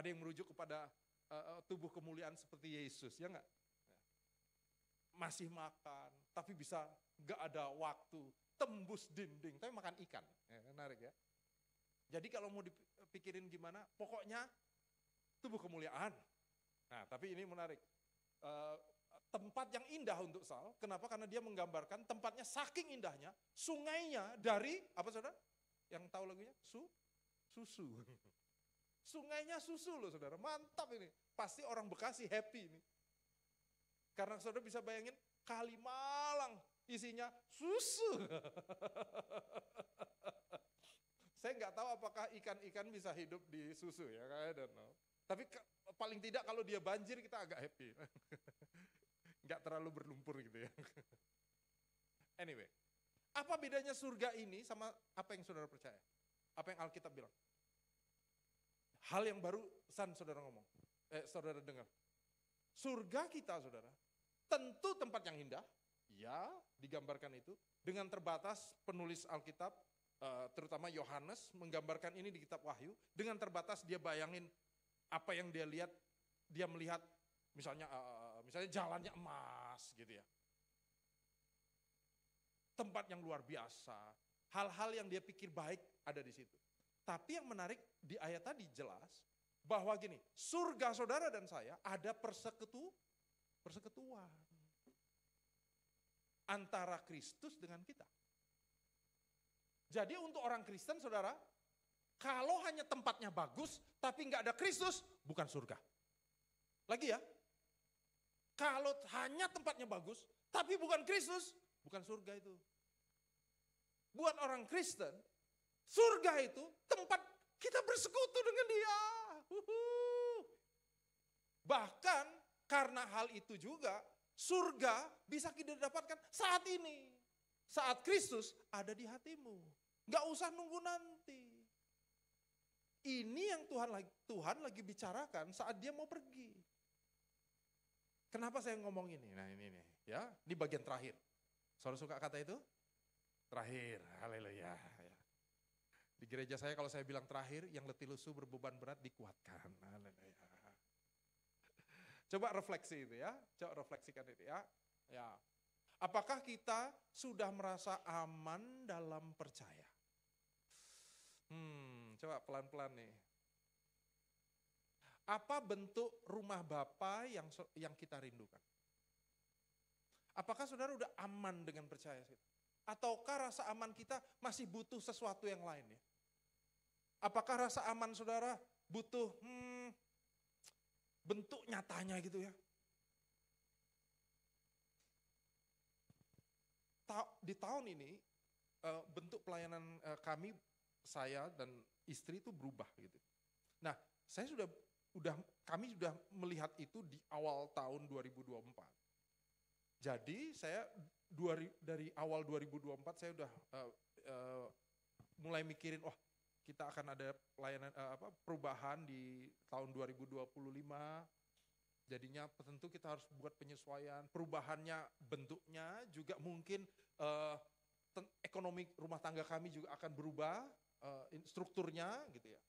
Ada yang merujuk kepada tubuh kemuliaan seperti Yesus, ya enggak? Masih makan, tapi bisa enggak ada waktu, tembus dinding, tapi makan ikan. Ya, menarik ya. Jadi kalau mau dipikirin gimana, pokoknya tubuh kemuliaan. Nah, tapi ini menarik. Tempat yang indah untuk Sal, kenapa? Karena dia menggambarkan tempatnya saking indahnya, sungainya dari, apa saudara? Yang tahu lagunya? Susu. Sungainya susu loh saudara, mantap ini. Pasti orang Bekasi happy ini. Karena saudara bisa bayangin Kalimalang isinya susu. Saya nggak tahu apakah ikan-ikan bisa hidup di susu ya, I don't know. Tapi paling tidak kalau dia banjir kita agak happy. Nggak terlalu berlumpur gitu ya. Anyway, apa bedanya surga ini sama apa yang saudara percaya? Apa yang Alkitab bilang? Hal yang baru saudara ngomong, saudara dengar. Surga kita saudara, tentu tempat yang indah, ya digambarkan itu. Dengan terbatas penulis Alkitab, terutama Yohanes menggambarkan ini di kitab Wahyu. Dengan terbatas dia bayangin apa yang dia lihat, dia melihat misalnya jalannya emas gitu ya. Tempat yang luar biasa, hal-hal yang dia pikir baik ada di situ. Tapi yang menarik di ayat tadi jelas bahwa gini, surga saudara dan saya ada persekutuan antara Kristus dengan kita. Jadi untuk orang Kristen, saudara, kalau hanya tempatnya bagus, tapi nggak ada Kristus, bukan surga. Lagi ya, kalau hanya tempatnya bagus, tapi bukan Kristus, bukan surga itu. Buat orang Kristen, surga itu tempat kita bersekutu dengan Dia. Bahkan karena hal itu juga, surga bisa kita dapatkan saat ini. Saat Kristus ada di hatimu. Gak usah nunggu nanti. Ini yang Tuhan lagi bicarakan saat Dia mau pergi. Kenapa saya ngomong ini? Nah ini nih, ya, ini bagian terakhir. Saudara suka kata itu? Terakhir, haleluya. Ya. Di gereja saya kalau saya bilang terakhir, yang letih lesu berbeban berat dikuatkan. Haleluya. Coba refleksi itu ya, coba refleksikan itu ya. Ya. Apakah kita sudah merasa aman dalam percaya? Coba pelan-pelan nih. Apa bentuk rumah Bapa yang kita rindukan? Apakah saudara udah aman dengan percaya kita? Ataukah rasa aman kita masih butuh sesuatu yang lain ya? Apakah rasa aman saudara butuh bentuk nyatanya gitu ya? Di tahun ini bentuk pelayanan kami, saya dan istri itu berubah gitu. Nah, kami sudah melihat itu di awal tahun 2024. Jadi saya dari awal 2024 saya udah mulai mikirin, kita akan ada pelayanan perubahan di tahun 2025. Jadinya tentu kita harus buat penyesuaian, perubahannya bentuknya juga mungkin ekonomi rumah tangga kami juga akan berubah, strukturnya gitu ya.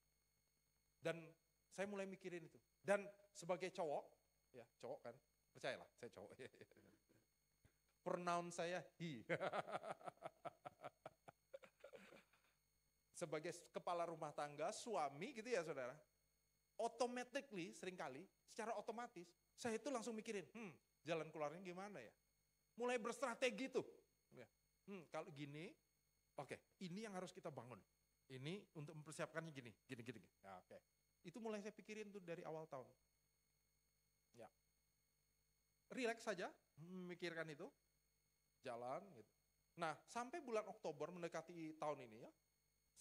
Dan saya mulai mikirin itu. Dan sebagai cowok, ya cowok kan, percayalah saya cowok. Pronoun saya he. Sebagai kepala rumah tangga, suami gitu ya saudara. Automatically seringkali, secara otomatis, saya itu langsung mikirin, jalan keluarnya gimana ya? Mulai berstrategi tuh. Ya. Kalau gini, oke, ini yang harus kita bangun. Ini untuk mempersiapkannya gini. Ya, oke. Itu mulai saya pikirin tuh dari awal tahun. Ya. Relax saja, memikirkan itu, jalan gitu. Nah, sampai bulan Oktober mendekati tahun ini ya,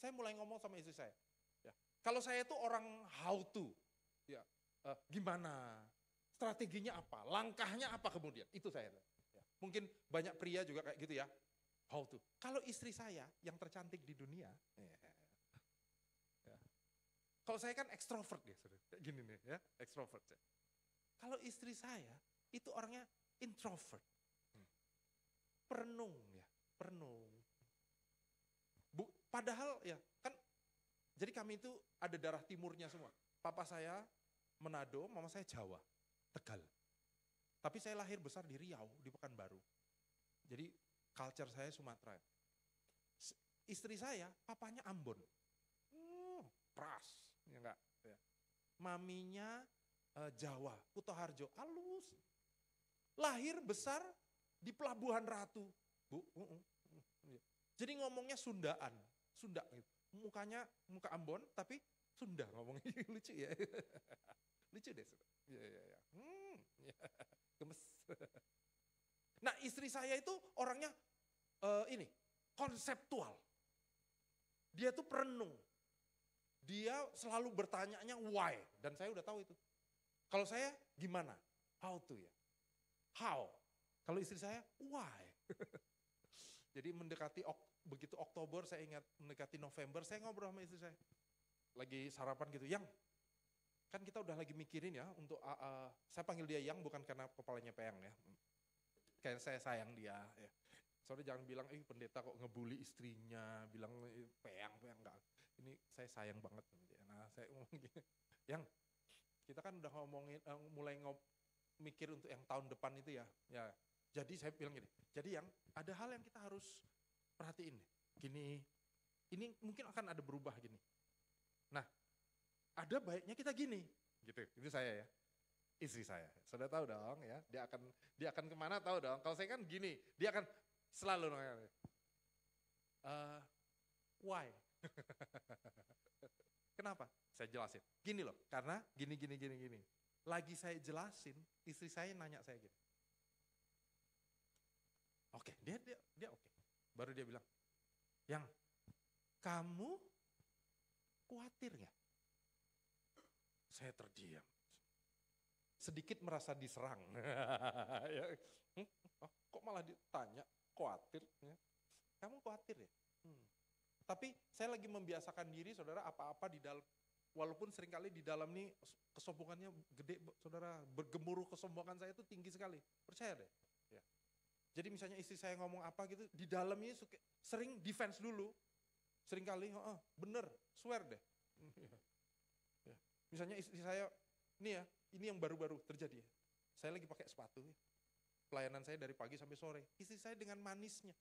saya mulai ngomong sama istri saya. Ya. Kalau saya itu orang how to, ya, gimana, strateginya apa, langkahnya apa kemudian, itu saya. Ya. Mungkin banyak pria juga kayak gitu ya, how to. Kalau istri saya yang tercantik di dunia, ya. Kalau saya kan ekstrovert ya, kayak gini nih ya, ekstrovert. Kalau istri saya itu orangnya introvert, perenung ya, perenung. Padahal ya kan, jadi kami itu ada darah timurnya semua. Papa saya Manado, mama saya Jawa, Tegal. Tapi saya lahir besar di Riau, di Pekanbaru. Jadi culture saya Sumatera. Istri saya, papanya Ambon. Pras, ya enggak. Ya. Maminya Jawa, Kutoharjo, halus. Lahir besar di Pelabuhan Ratu, Bu. Jadi ngomongnya Sundaan, Sunda gitu. Mukanya muka Ambon tapi Sunda ngomongnya. Lucu ya. Lucu deh. Ya. Gemes. Nah, istri saya itu orangnya konseptual. Dia tuh perenung. Dia selalu bertanyanya why, dan saya udah tahu itu. Kalau saya gimana? How to ya. How? Kalau istri saya why. Jadi mendekati begitu Oktober, saya ingat mendekati November, saya ngobrol sama istri saya. Lagi sarapan gitu, Yang, kan kita udah lagi mikirin ya untuk saya panggil dia Yang bukan karena kepalanya peyang ya. Kayak saya sayang dia ya. Soalnya jangan bilang, pendeta kok ngebully istrinya, bilang peyang enggak. Ini saya sayang banget sama dia. Nah, saya ngomong gini, Yang, kita kan udah ngomongin, mulai mikir untuk yang tahun depan itu ya. Ya, jadi saya bilang gini, jadi Yang, ada hal yang kita harus perhatiin. Gini, ini mungkin akan ada berubah gini. Nah, ada baiknya kita gini, gitu. Itu saya ya, istri saya. Sudah tahu dong ya, dia akan kemana tahu dong. Kalau saya kan gini, dia akan selalu Why? Kenapa? Saya jelasin. Gini loh, karena gini. Lagi saya jelasin, istri saya nanya saya gini. Oke, dia oke. Baru dia bilang, yang kamu khawatir nggak? Saya terdiam. Sedikit merasa diserang. Ya, kok malah ditanya, khawatir? Kamu khawatir ya? Tapi saya lagi membiasakan diri, saudara, apa-apa di dalam, walaupun seringkali di dalam nih kesombongannya gede, saudara, bergemuruh kesombongan saya itu tinggi sekali. Percaya deh. Ya. Jadi misalnya istri saya ngomong apa gitu, di dalamnya sering defense dulu. Seringkali, bener, swear deh. Ya. Misalnya istri saya, ini yang baru-baru terjadi ya. Saya lagi pakai sepatu, pelayanan saya dari pagi sampai sore. Istri saya dengan manisnya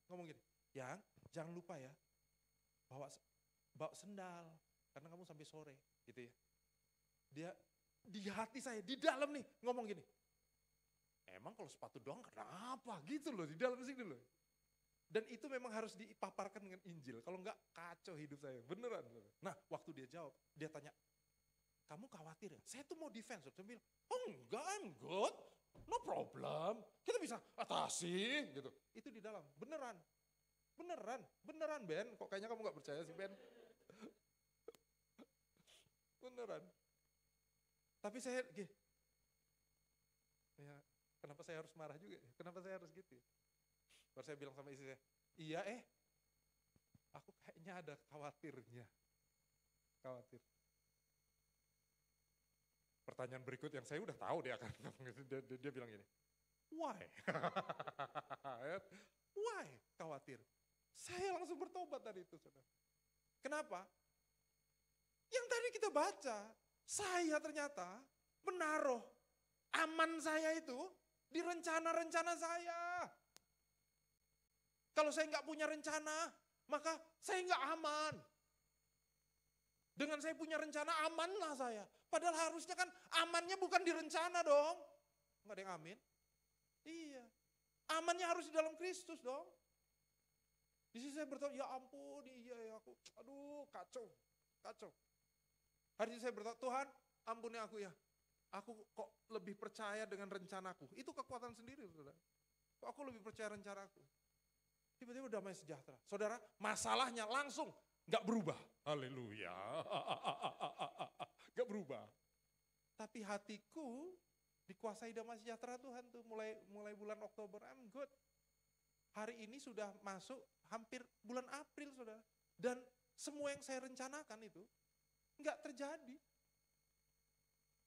ngomong gini, yang jangan lupa ya, bawa sendal, karena kamu sampai sore, gitu ya. Dia di hati saya, di dalam nih, ngomong gini, emang kalau sepatu doang kenapa? Gitu loh, di dalam sini loh. Dan itu memang harus dipaparkan dengan Injil, kalau enggak kacau hidup saya, beneran. Nah, waktu dia jawab, dia tanya, kamu khawatir ya? Saya tuh mau defense, saya bilang, oh enggak, I'm good, no problem, kita bisa atasi, gitu. Itu di dalam, beneran Ben, kok kayaknya kamu gak percaya sih Ben? Beneran. Tapi saya, kenapa saya harus marah juga? Kenapa saya harus gitu? Baru saya bilang sama istri saya, iya aku kayaknya ada khawatirnya. Khawatir. Pertanyaan berikut yang saya udah tahu dia akan dia bilang gini, why? Why khawatir? Saya langsung bertobat dari itu, saudara. Kenapa? Yang tadi kita baca, saya ternyata menaruh aman saya itu di rencana-rencana saya. Kalau saya nggak punya rencana, maka saya nggak aman. Dengan saya punya rencana, amanlah saya. Padahal harusnya kan amannya bukan di rencana dong. Nggak ada yang amin? Iya. Amannya harus di dalam Kristus dong. Di sini saya bertanya, ya ampun, iya ya aku, aduh kacau. Hari ini saya bertanya, Tuhan ampuni aku ya. Aku kok lebih percaya dengan rencanaku. Itu kekuatan sendiri, saudara. Kok aku lebih percaya rencanaku. Tiba-tiba damai sejahtera. Saudara, masalahnya langsung gak berubah. Haleluya. Gak berubah. Tapi hatiku dikuasai damai sejahtera Tuhan tuh mulai bulan Oktober. I'm good. Hari ini sudah masuk hampir bulan April, saudara. Dan semua yang saya rencanakan itu gak terjadi.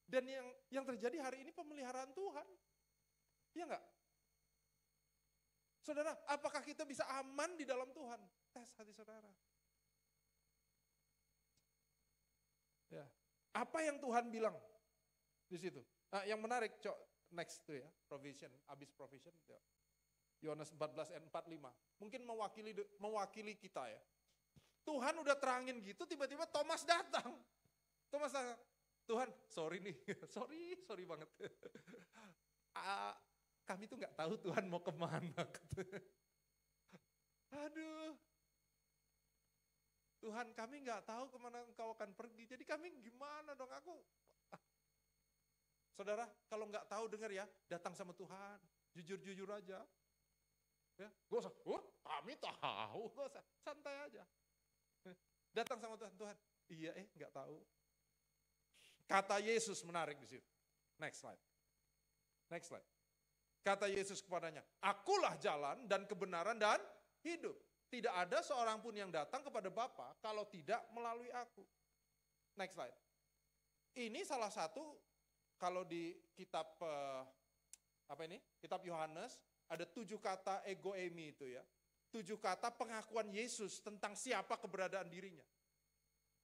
Dan yang terjadi hari ini pemeliharaan Tuhan. Iya enggak? Saudara, apakah kita bisa aman di dalam Tuhan? Tes hati saudara. Ya. Apa yang Tuhan bilang di situ? Nah, yang menarik, next tuh ya, provision, abis provision. Ya. Yohanes 14 ayat 45. Mungkin mewakili kita ya. Tuhan udah terangin gitu, tiba-tiba Thomas datang. Tuhan, sorry nih, sorry banget. Kami tuh nggak tahu Tuhan mau kemana. Aduh, Tuhan kami nggak tahu kemana Engkau akan pergi. Jadi kami gimana dong Saudara, kalau nggak tahu dengar ya, datang sama Tuhan, jujur aja. Ya, gak usah, kami tahu, gak usah, santai aja. Datang sama Tuhan, iya nggak tahu. Kata Yesus menarik di situ. Next slide. Kata Yesus kepadanya, akulah jalan dan kebenaran dan hidup. Tidak ada seorang pun yang datang kepada Bapa kalau tidak melalui aku. Next slide. Ini salah satu, kalau di kitab, kitab Yohanes, ada 7 kata ego eimi itu ya. 7 kata pengakuan Yesus tentang siapa keberadaan dirinya.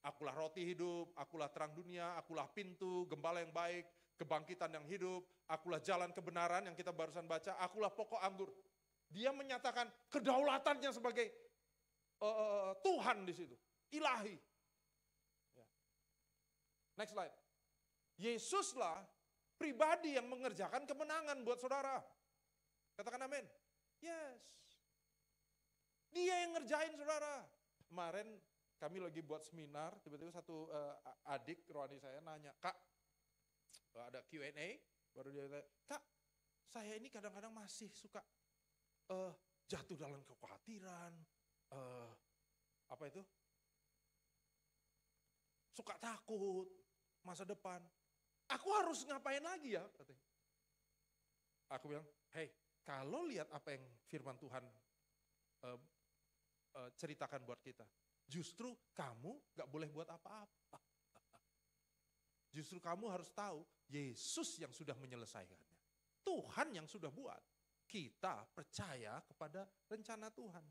Akulah roti hidup, akulah terang dunia, akulah pintu, gembala yang baik, kebangkitan yang hidup, akulah jalan kebenaran yang kita barusan baca, akulah pokok anggur. Dia menyatakan kedaulatannya sebagai Tuhan di situ, ilahi. Next slide. Yesuslah pribadi yang mengerjakan kemenangan buat saudara. Katakan amin. Yes. Dia yang ngerjain saudara. Kemarin kami lagi buat seminar, tiba-tiba satu adik rohani saya nanya, Kak, ada Q&A, baru dia tanya, Kak, saya ini kadang-kadang masih suka jatuh dalam kekhawatiran, apa itu? Suka takut, masa depan. Aku harus ngapain lagi ya? Katanya. Aku bilang, hey, kalau lihat apa yang firman Tuhan ceritakan buat kita, justru kamu gak boleh buat apa-apa. Justru kamu harus tahu, Yesus yang sudah menyelesaikannya. Tuhan yang sudah buat. Kita percaya kepada rencana Tuhan.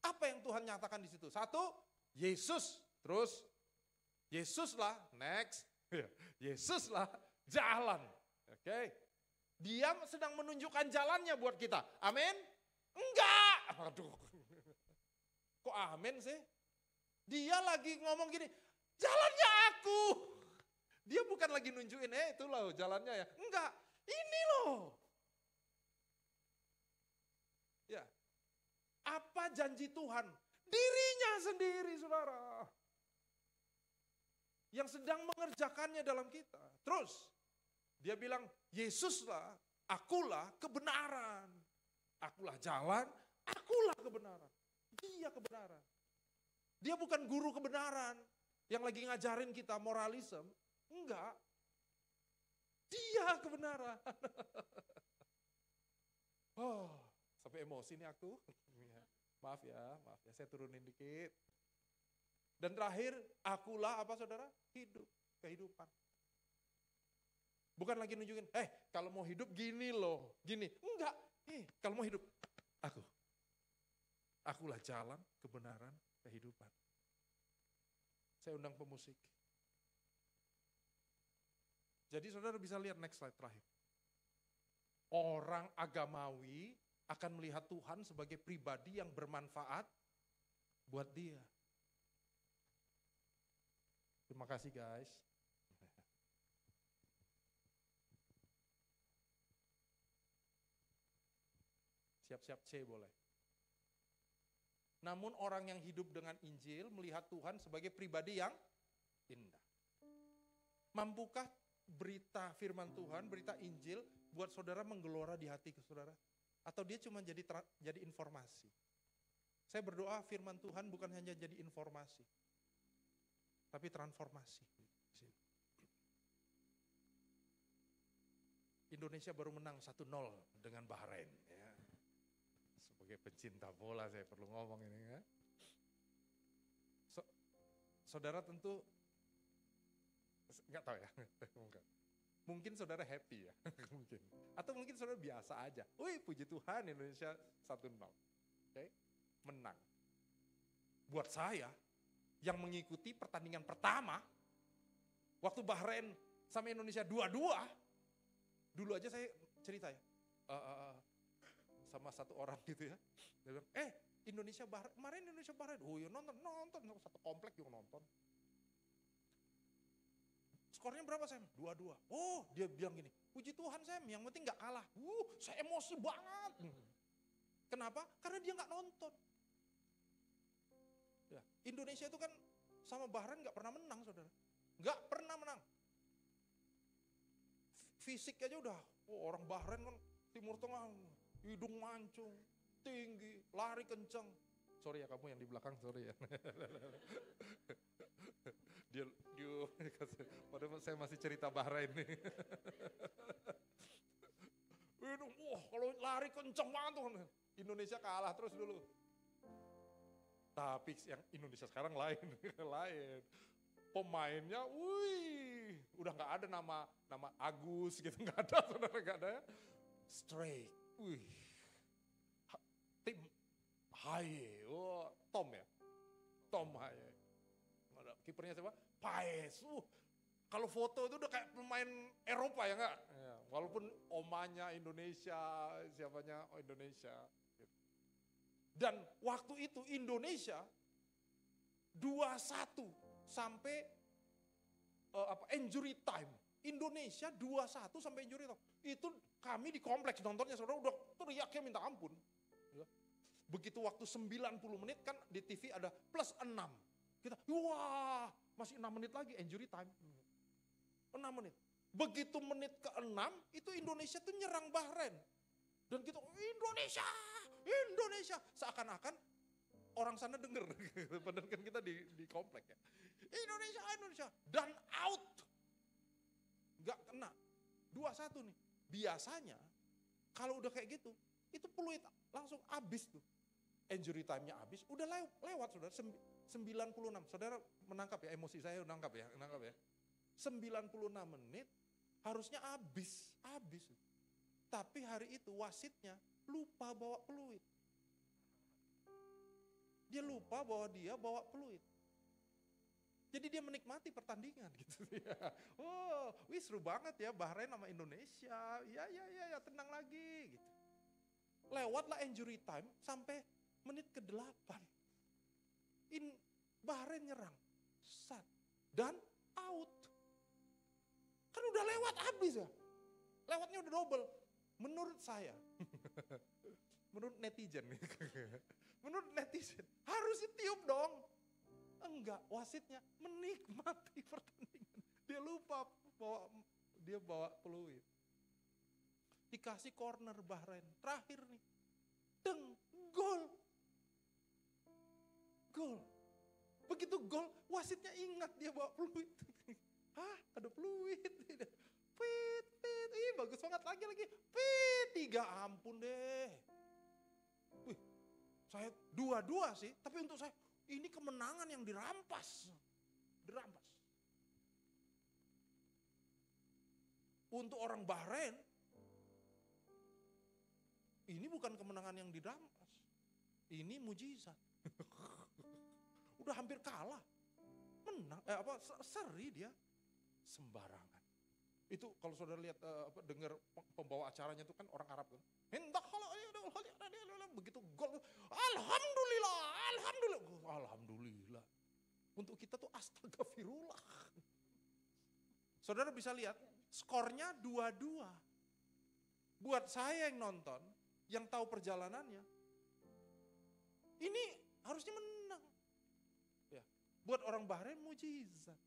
Apa yang Tuhan nyatakan di situ? Satu, Yesus. Terus, Yesuslah, next. Yesuslah jalan. Oke. Dia sedang menunjukkan jalannya buat kita. Amin? Enggak. Aduh. Kok amin sih? Dia lagi ngomong gini, jalannya aku. Dia bukan lagi nunjukin, itu loh jalannya ya. Enggak, ini loh. Ya, apa janji Tuhan? Dirinya sendiri, saudara. Yang sedang mengerjakannya dalam kita. Terus, dia bilang, Yesuslah, akulah kebenaran. Akulah jalan, akulah kebenaran. Dia kebenaran. Dia bukan guru kebenaran yang lagi ngajarin kita moralisme. Enggak. Dia kebenaran. Oh, sampai emosi nih aku. Maaf ya, saya turunin dikit. Dan terakhir, akulah apa saudara? Hidup, kehidupan. Bukan lagi nunjukin, kalau mau hidup gini loh, gini. Enggak, kalau mau hidup, aku. Akulah jalan, kebenaran, kehidupan. Saya undang pemusik. Jadi saudara bisa lihat next slide terakhir. Orang agamawi akan melihat Tuhan sebagai pribadi yang bermanfaat buat dia. Terima kasih guys. Siap-siap C boleh. Namun orang yang hidup dengan Injil melihat Tuhan sebagai pribadi yang indah. Mampukah berita firman Tuhan, berita Injil buat saudara menggelora di hati ke saudara? Atau dia cuma jadi informasi? Saya berdoa firman Tuhan bukan hanya jadi informasi, tapi transformasi. Indonesia baru menang 1-0 dengan Bahrain. Ya. Sebagai pencinta bola saya perlu ngomong ini ya. Saudara tentu nggak tahu ya, mungkin saudara happy ya, mungkin. Atau mungkin saudara biasa aja. Wih, puji Tuhan Indonesia 1-0, okay? Menang. Buat saya yang mengikuti pertandingan pertama, waktu Bahrain sama Indonesia 2-2, dulu aja saya cerita ya, sama satu orang gitu ya, dia bilang, Indonesia Bahrain, kemarin Indonesia Bahrain, oh ya nonton, satu komplek juga nonton. Skornya berapa Sam? 2-2. Oh dia bilang gini, puji Tuhan Sam, yang penting gak kalah. Saya emosi banget. Kenapa? Karena dia gak nonton. Ya, Indonesia itu kan sama Bahrain gak pernah menang saudara. Gak pernah menang. Fisik aja udah, orang Bahrain kan Timur Tengah, hidung mancung, tinggi, lari kenceng. Sorry ya kamu yang di belakang, sorry ya. Dia padahal saya masih cerita Bahrain nih. Wah kalau lari kenceng banget tuh. Indonesia kalah terus dulu. Tapi yang Indonesia sekarang lain. Pemainnya, udah gak ada nama Agus gitu, gak ada saudara, gak ada ya. Straight, tim Haye, Tom ya, Tom Haye. Kipernya siapa? Paes. Kalau foto itu udah kayak pemain Eropa ya enggak? Ya, walaupun omanya Indonesia, siapanya Indonesia. Dan waktu itu Indonesia 2-1 sampai injury time. Indonesia 2-1 sampai injury time. Itu kami di kompleks nontonnya saudara udah teriaknya minta ampun. Begitu waktu 90 menit kan di TV ada plus 6. Kita, wah masih 6 menit lagi injury time. 6 menit. Begitu menit ke-6 itu Indonesia tuh nyerang Bahrain. Dan kita Indonesia. Seakan-akan orang sana denger. Padahal kan kita di komplek ya. Indonesia. Dan out. Gak kena. 2-1 nih. Biasanya kalau udah kayak gitu, itu peluit langsung habis tuh. Injury time-nya habis, udah lewat saudara, 96. Saudara menangkap ya, emosi saya menangkap ya. 96 menit harusnya habis. Tapi hari itu wasitnya lupa bawa peluit. Dia lupa bahwa dia bawa peluit. Jadi dia menikmati pertandingan gitu. Oh, wih seru banget ya Bahrain sama Indonesia. Ya, tenang lagi gitu. Lewatlah injury time sampai menit ke-8. Bahrain nyerang. Dan out. Kan udah lewat habis ya. Lewatnya udah double. Menurut saya. Menurut netizen. Harusnya tiup dong. Enggak, wasitnya menikmati pertandingan. Dia lupa dia bawa peluit. Dikasih corner Bahrain. Terakhir nih. Gol. Begitu gol, wasitnya ingat dia bawa peluit. Hah, ada peluit. Pit. Bagus banget lagi. Pit, 3 ampun deh. Wih, saya 2-2 sih, tapi untuk saya ini kemenangan yang dirampas. Untuk orang Bahrain, ini bukan kemenangan yang dirampas. Ini mujizat. Udah hampir kalah. Menang, seri dia. Sembarangan. Itu kalau saudara lihat, dengar pembawa acaranya itu kan orang Arab kan. Begitu gol, Alhamdulillah. Untuk kita tuh astagfirullah. Saudara bisa lihat, skornya 2-2. Buat saya yang nonton, yang tahu perjalanannya, ini harusnya menang. Ya, buat orang Bahrain mujizat.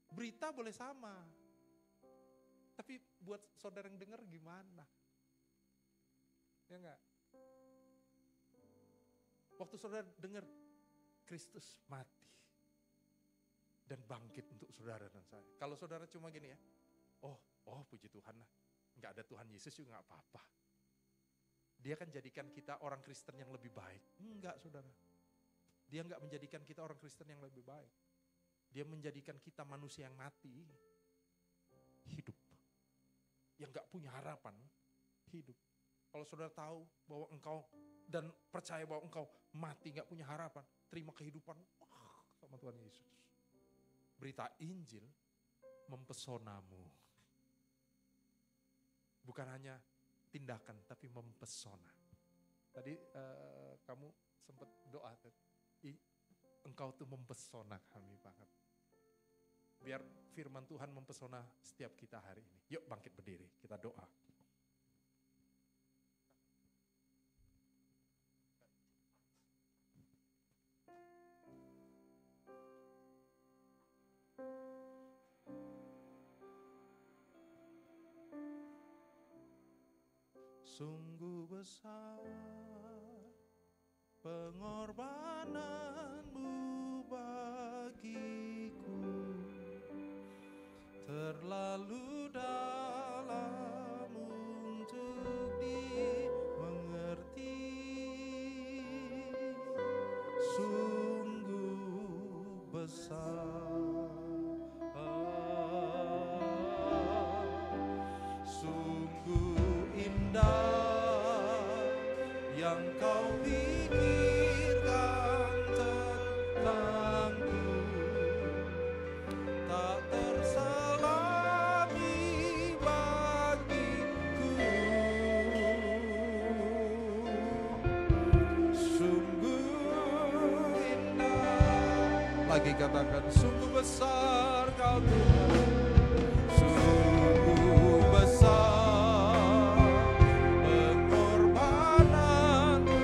Berita boleh sama. Tapi buat saudara yang dengar gimana? Ya enggak? Waktu saudara dengar Kristus mati dan bangkit untuk saudara dan saya. Kalau saudara cuma gini ya, oh puji Tuhan lah, nggak ada Tuhan Yesus juga nggak apa-apa. Dia kan jadikan kita orang Kristen yang lebih baik. Enggak saudara, dia nggak menjadikan kita orang Kristen yang lebih baik. Dia menjadikan kita manusia yang mati, hidup. Yang nggak punya harapan, hidup. Kalau saudara tahu bahwa engkau dan percaya bahwa engkau mati nggak punya harapan, terima kehidupan sama Tuhan Yesus. Berita Injil mempesonamu. Bukan hanya tindakan, tapi mempesona. Tadi kamu sempat doa, engkau tuh mempesona kami banget. Biar firman Tuhan mempesona setiap kita hari ini. Yuk bangkit berdiri, kita doa. Sungguh besar pengorbananmu bagiku, terlalu dalam untuk dimengerti. Sungguh besar, sungguh indah yang kau pikirkan tentangku, tak terselami bagiku. Sungguh indah, lagi katakan sungguh besar kau Tuhan, sungguh besar pengorbananmu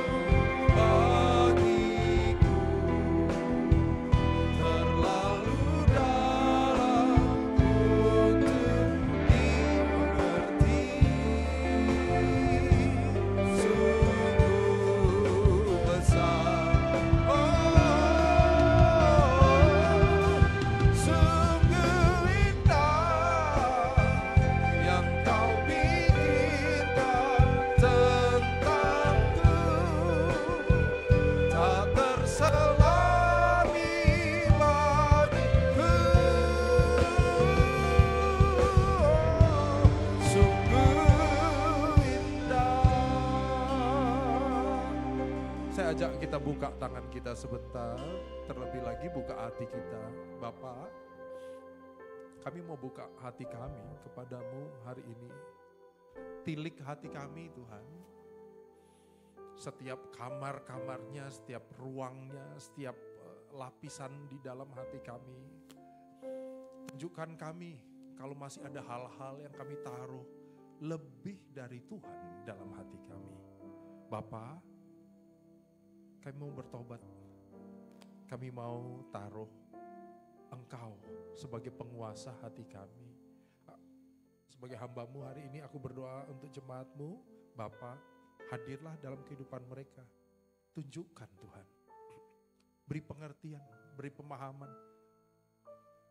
tangan kita sebentar, terlebih lagi buka hati kita. Bapa, kami mau buka hati kami kepadamu hari ini. Tilik hati kami Tuhan. Setiap kamar-kamarnya, setiap ruangnya, setiap lapisan di dalam hati kami. Tunjukkan kami kalau masih ada hal-hal yang kami taruh lebih dari Tuhan dalam hati kami. Bapa, kami mau bertobat. Kami mau taruh Engkau sebagai penguasa hati kami. Sebagai hamba-Mu hari ini aku berdoa untuk jemaat-Mu. Bapa, hadirlah dalam kehidupan mereka. Tunjukkan Tuhan. Beri pengertian, beri pemahaman.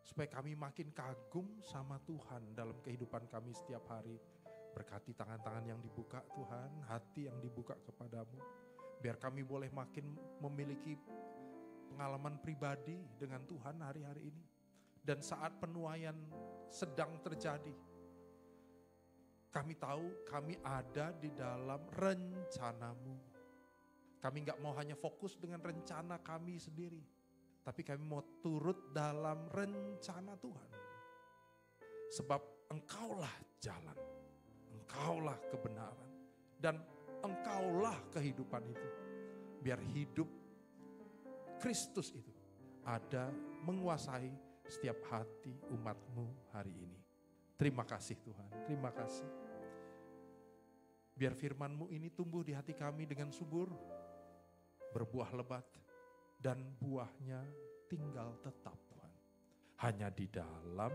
Supaya kami makin kagum sama Tuhan dalam kehidupan kami setiap hari. Berkati tangan-tangan yang dibuka Tuhan, hati yang dibuka kepadamu. Biar kami boleh makin memiliki pengalaman pribadi dengan Tuhan hari-hari ini. Dan saat penuaian sedang terjadi, kami tahu kami ada di dalam rencana-Mu. Kami gak mau hanya fokus dengan rencana kami sendiri, tapi kami mau turut dalam rencana Tuhan. Sebab Engkaulah jalan, Engkaulah kebenaran, dan Engkaulah kehidupan itu. Biar hidup Kristus itu ada menguasai setiap hati umat-Mu hari ini. Terima kasih Tuhan, terima kasih. Biar firman-Mu ini tumbuh di hati kami dengan subur, berbuah lebat, dan buahnya tinggal tetap Tuhan. Hanya di dalam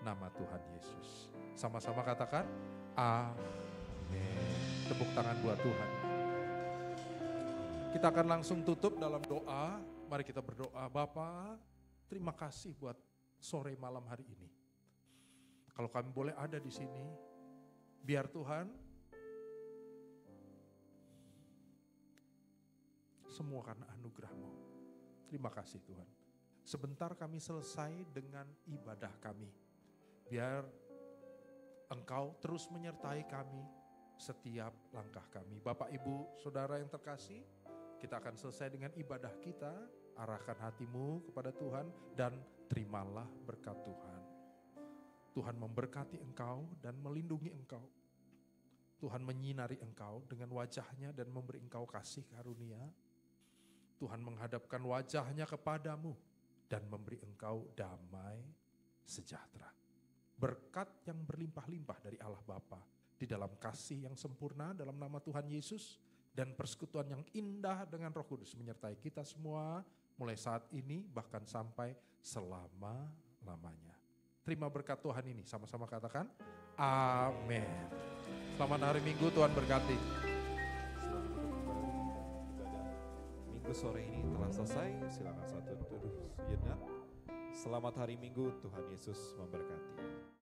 nama Tuhan Yesus. Sama-sama katakan, amin. Tepuk tangan buat Tuhan. Kita akan langsung tutup dalam doa. Mari kita berdoa. Bapa, terima kasih buat sore malam hari ini. Kalau kami boleh ada di sini, biar Tuhan semua karena anugerah-Mu. Terima kasih Tuhan. Sebentar kami selesai dengan ibadah kami. Biar Engkau terus menyertai kami setiap langkah kami. Bapak, Ibu, Saudara yang terkasih, kita akan selesai dengan ibadah kita. Arahkan hatimu kepada Tuhan dan terimalah berkat Tuhan. Tuhan memberkati engkau dan melindungi engkau. Tuhan menyinari engkau dengan wajahnya dan memberi engkau kasih karunia. Tuhan menghadapkan wajahnya kepadamu dan memberi engkau damai sejahtera. Berkat yang berlimpah-limpah dari Allah Bapa di dalam kasih yang sempurna dalam nama Tuhan Yesus dan persekutuan yang indah dengan Roh Kudus menyertai kita semua mulai saat ini bahkan sampai selama-lamanya. Terima berkat Tuhan ini, sama-sama katakan amin. Selamat hari Minggu, Tuhan berkati. Minggu sore ini telah selesai, silakan satu duduk sejenak. Selamat hari Minggu, Tuhan Yesus memberkati.